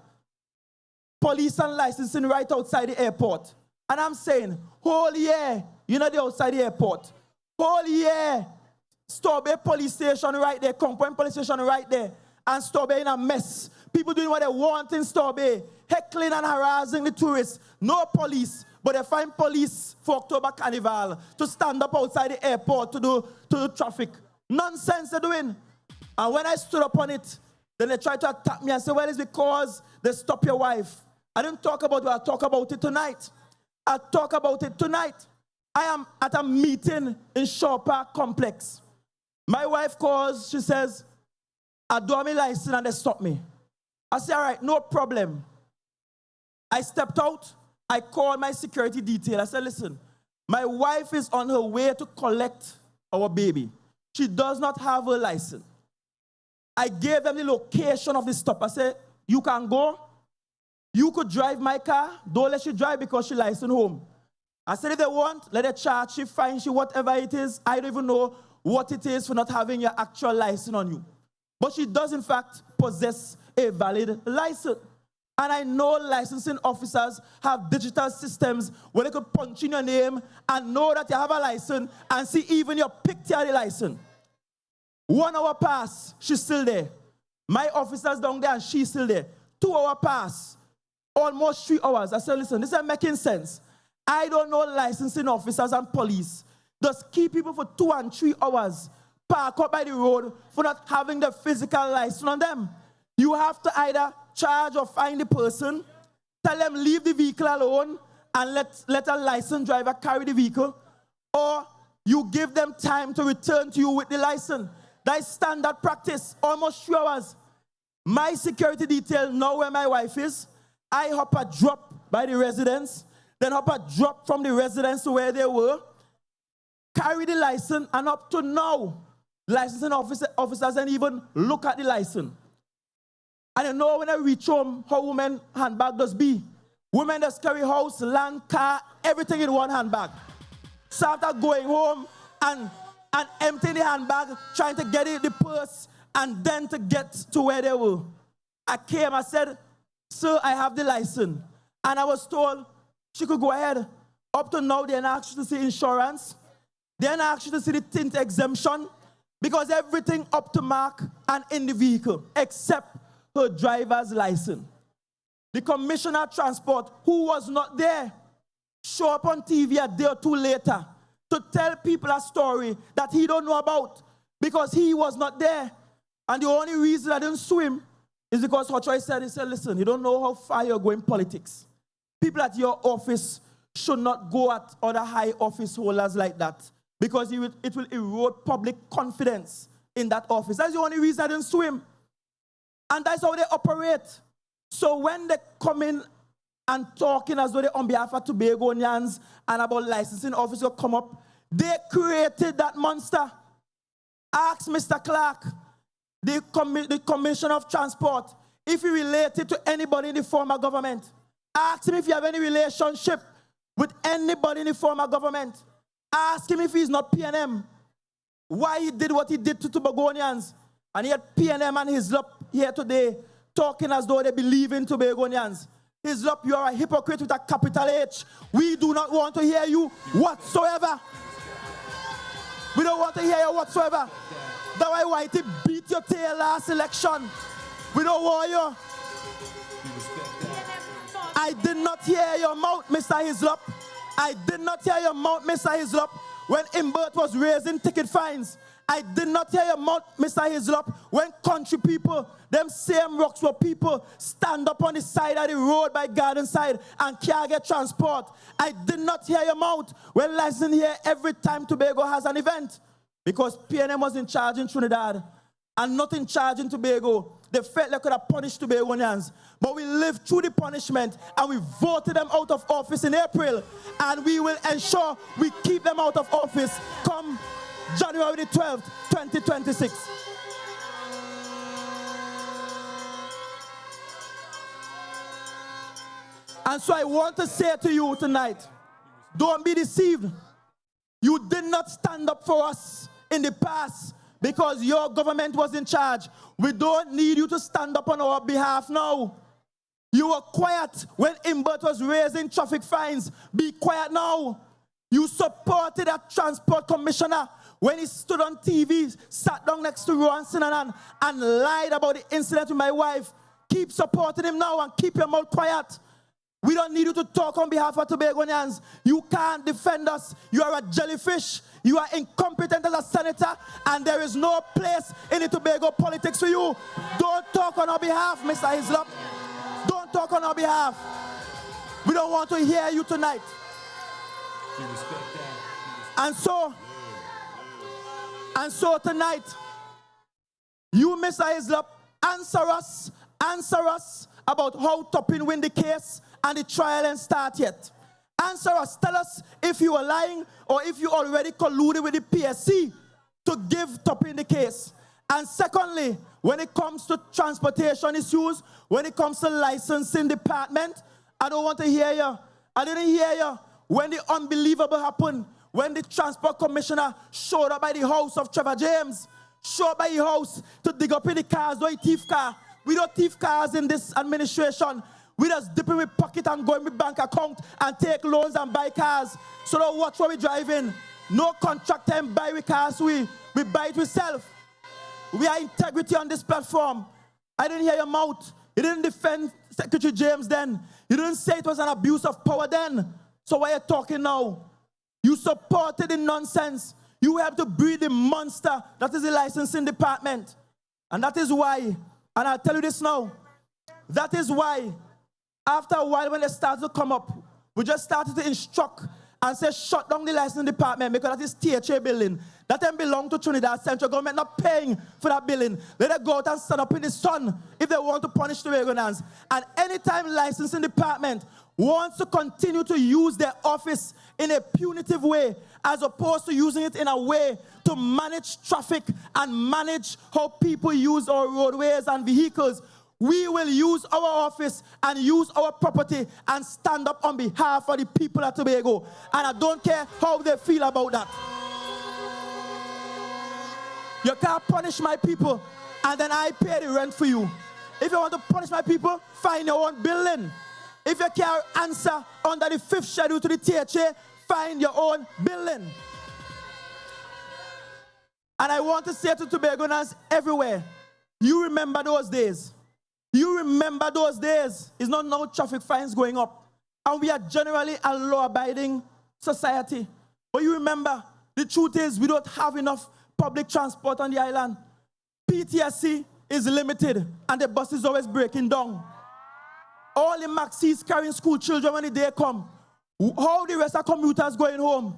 Police and licensing right outside the airport. And I'm saying, whole year, you know, the outside the airport. Whole year, Strawberry police station right there, Compound police station right there, and Strawberry in a mess. People doing what they want in Strawberry, heckling and harassing the tourists. No police, but they find police for October Carnival to stand up outside the airport to do traffic. Nonsense they're doing. And when I stood up on it, then they tried to attack me and say, well, it's because they stop your wife. I didn't talk about it, I talk about it tonight. I talk about it tonight. I am at a meeting in Shaw Park Complex. My wife calls, she says, I do have my license and they stopped me. I said, all right, no problem. I stepped out. I called my security detail. I said, listen, my wife is on her way to collect our baby. She does not have her license. I gave them the location of the stop. I said, you can go. You could drive my car. Don't let she drive because she licensed home. I said, if they want, let her charge she, fine she, whatever it is. I don't even know what it is for not having your actual license on you. But she does, in fact, possess a valid license. And I know licensing officers have digital systems where they could punch in your name and know that you have a license and see even your picture of the license. 1 hour pass, she's still there. My officer's down there and she's still there. 2 hour pass, almost 3 hours. I said, listen, this is making sense. I don't know licensing officers and police just keep people for 2 and 3 hours park up by the road for not having the physical license on them. You have to either charge or fine the person, tell them leave the vehicle alone and let a licensed driver carry the vehicle, or you give them time to return to you with the license. That is standard practice, almost 3 hours. My security detail know where my wife is. I hop a drop by the residence, then hop a drop from the residence to where they were, carry the license, and up to now, licensing officers didn't even look at the license. And you know when I reach home, how women handbag does be. Women just carry house, land, car, everything in one handbag. So after going home and emptying the handbag, trying to get the purse, and then to get to where they were. I came, I said, sir, I have the license. And I was told she could go ahead. Up to now, they didn't ask you to see insurance. They didn't ask you to see the tint exemption, because everything up to mark and in the vehicle, except her driver's license. The commissioner of transport, who was not there, show up on TV a day or two later to tell people a story that he don't know about because he was not there. And the only reason I didn't sue him is because Hochoy said, he said, listen, you don't know how far you're going in politics. People at your office should not go at other high office holders like that, because it will erode public confidence in that office. That's the only reason I didn't sue him. And that's how they operate. So when they come in and talking as though they're on behalf of Tobagonians and about licensing officers come up, they created that monster. Ask Mr. Clark, the Commissioner of Transport, if he related to anybody in the former government. Ask him if you have any relationship with anybody in the former government. Ask him if he's not PNM. Why he did what he did to Tobagonians. And he had PNM and Hislop here today talking as though they believe in Tobagonians. Hislop, you are a hypocrite with a capital H. We do not want to hear you whatsoever. We don't want to hear you whatsoever. That's why Whitey beat your tail last election. We don't want you. I did not hear your mouth, Mr. Hislop. I did not hear your mouth, Mr. Hislop, when Imbert was raising ticket fines. I did not hear your mouth, Mr. Hislop, when country people, them same Roxborough people, stand up on the side of the road by Garden Side and can't get transport. I did not hear your mouth when licensing here every time Tobago has an event, because PNM was in charge in Trinidad and not in charge in Tobago. They felt they could have punished Tobagonians, but we lived through the punishment and we voted them out of office in April, and we will ensure we keep them out of office come January the 12th, 2026. And so I want to say to you tonight, don't be deceived. You did not stand up for us in the past because your government was in charge. We don't need you to stand up on our behalf now. You were quiet when Imbert was raising traffic fines. Be quiet now. You supported that transport commissioner when he stood on TV, sat down next to Rowan Sinanan and lied about the incident with my wife. Keep supporting him now and keep your mouth quiet. We don't need you to talk on behalf of Tobagonians. You can't defend us. You are a jellyfish. You are incompetent as a senator, and there is no place in the Tobago politics for you. Don't talk on our behalf, Mr. Hislop. Don't talk on our behalf. We don't want to hear you tonight. And so tonight, You, Mr. Islop, answer us about how Toppin win the case and the trial ain't start yet. Answer us. Tell us if you are lying or if you already colluded with the PSC to give Toppin the case. And secondly, when it comes to transportation issues, when it comes to licensing department, I don't want to hear you. I didn't hear you when the unbelievable happened, when the transport commissioner showed up by the house of Trevor James, showed up by the house to dig up in the cars, no thief car. We don't thief cars in this administration. We just dip in with pocket and go in with bank account and take loans and buy cars. So don't watch what we driving. No contractor and buy with cars. We buy it ourselves. We are integrity on this platform. I didn't hear your mouth. You didn't defend Secretary James then. You didn't say it was an abuse of power then. So why are you talking now? You supported the nonsense. You helped to breed the monster that is the licensing department. And that is why, and I'll tell you this now, that is why, after a while when they started to come up, we just started to instruct and say, shut down the licensing department because that is THA building. That then belong to Trinidad Central Government, not paying for that building. Let them go out and stand up in the sun if they want to punish the Tobagonians. And anytime licensing department wants to continue to use their office in a punitive way, as opposed to using it in a way to manage traffic and manage how people use our roadways and vehicles, we will use our office and use our property and stand up on behalf of the people of Tobago. And I don't care how they feel about that. You can't punish my people and then I pay the rent for you. If you want to punish my people, find your own building. If you can't answer under the 5th schedule to the THA, find your own building. And I want to say to Tobagonians everywhere, you remember those days. You remember those days. It's not no traffic fines going up. And we are generally a law-abiding society. But you remember, the truth is we don't have enough public transport on the island. PTSC is limited and the bus is always breaking down. All the maxis carrying school children when the day come. How the rest of commuters going home?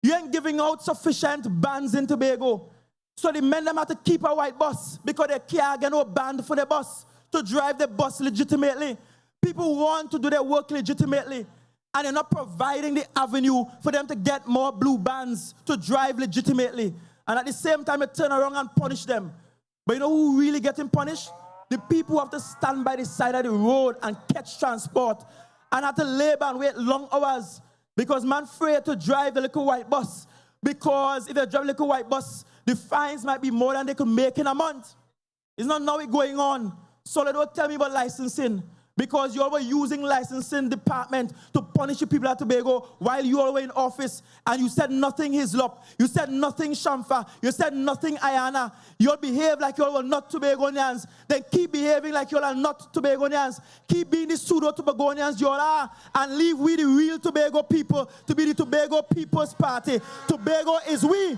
You ain't giving out sufficient bands in Tobago. So the men them have to keep a white bus because they can't get no band for the bus to drive the bus legitimately. People want to do their work legitimately and they're not providing the avenue for them to get more blue bands to drive legitimately. And at the same time, they turn around and punish them. But you know who really getting punished? The people who have to stand by the side of the road and catch transport and have to labor and wait long hours because man afraid to drive the little white bus. Because if they drive the little white bus, the fines might be more than they could make in a month. It's not now it's going on. So they don't tell me about licensing. Because you're using licensing department to punish the people at Tobago while you are in office and you said nothing Hislop, you said nothing Shamfa, you said nothing Ayana. You'll behave like you all are not Tobagonians. Then keep behaving like you all are not Tobagonians. Keep being the pseudo-Tobagonians you all are and leave we the real Tobago people to be the Tobago People's Party. Tobago is we.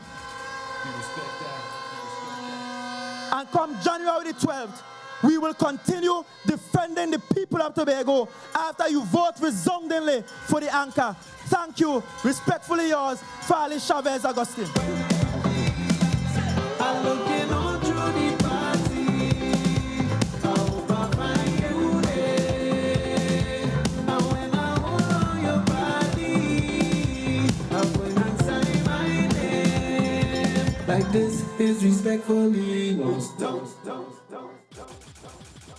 And come January the 12th, we will continue defending the people of Tobago after you vote resoundingly for the anchor. Thank you. Respectfully yours, Farley, Chavez, Augustine. I'm looking on through the party. I hope I find you there. And when I hold on your body, I will not say my name. Like this is respectfully. Don't.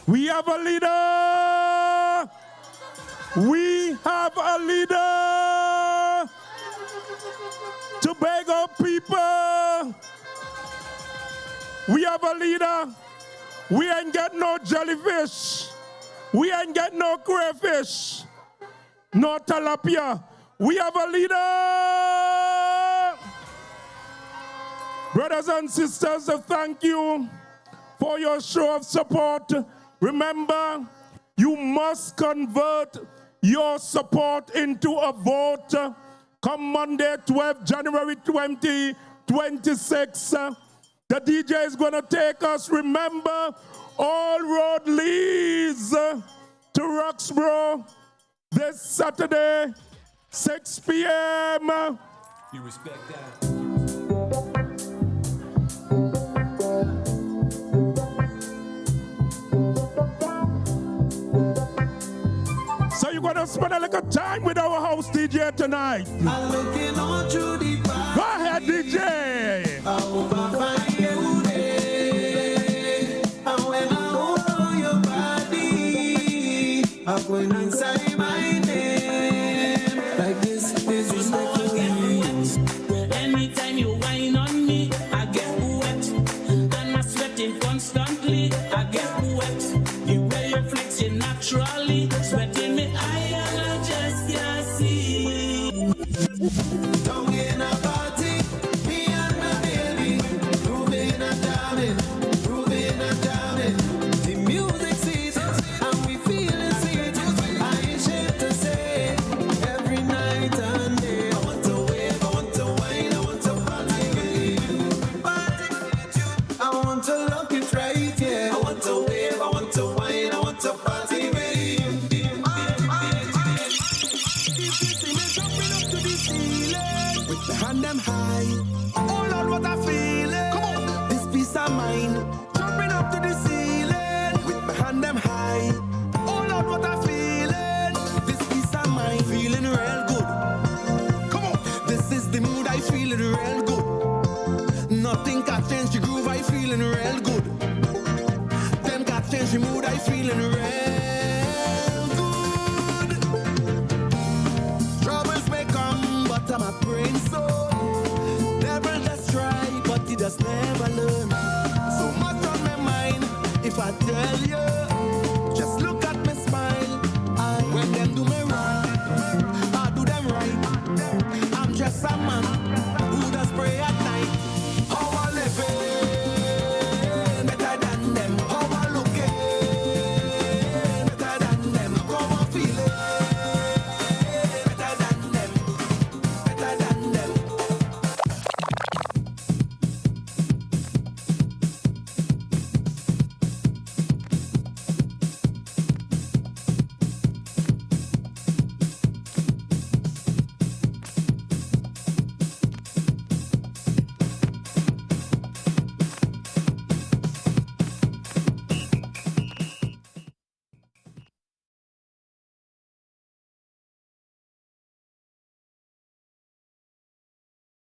We have a leader. We have a leader. Tobago people. We have a leader. We ain't get no jellyfish. We ain't get no crayfish. No tilapia. We have a leader. Brothers and sisters, thank you for your show of support. Remember, you must convert your support into a vote. Come Monday, 12 January 2026. The DJ is going to take us. Remember, all road leads to Roxborough this Saturday, 6 p.m. You respect that? to spend a little time with our host DJ tonight. I'm looking on through the party. Go ahead, DJ. I hope I find you there. And when I hold on your body, I'm going inside my name. Like this, disrespectfully. Anytime you whine on me, I get wet. And I'm sweating constantly, I get wet. The way you flex it naturally, sweating me, I just can't see. Down in a party, me and my baby, grooving and jamming, grooving and jamming. The music sweet, and we feeling sweet. I ain't ashamed to say it, every night and day. I want to wave, I want to wine, I want to party with you. Party with you. I want to look it right, yeah. I want to wave, I want to wine, I want to party with you. And them high. Oh Lord, what I feeling. Come on. This peace of mind. Jumping up to the ceiling. With my hand them high. Oh Lord, what I feeling. This peace of mind. Feeling real good. Come on. This is the mood, I feeling real good. Nothing can change the groove, I feeling real good. Them can change the mood, I feeling real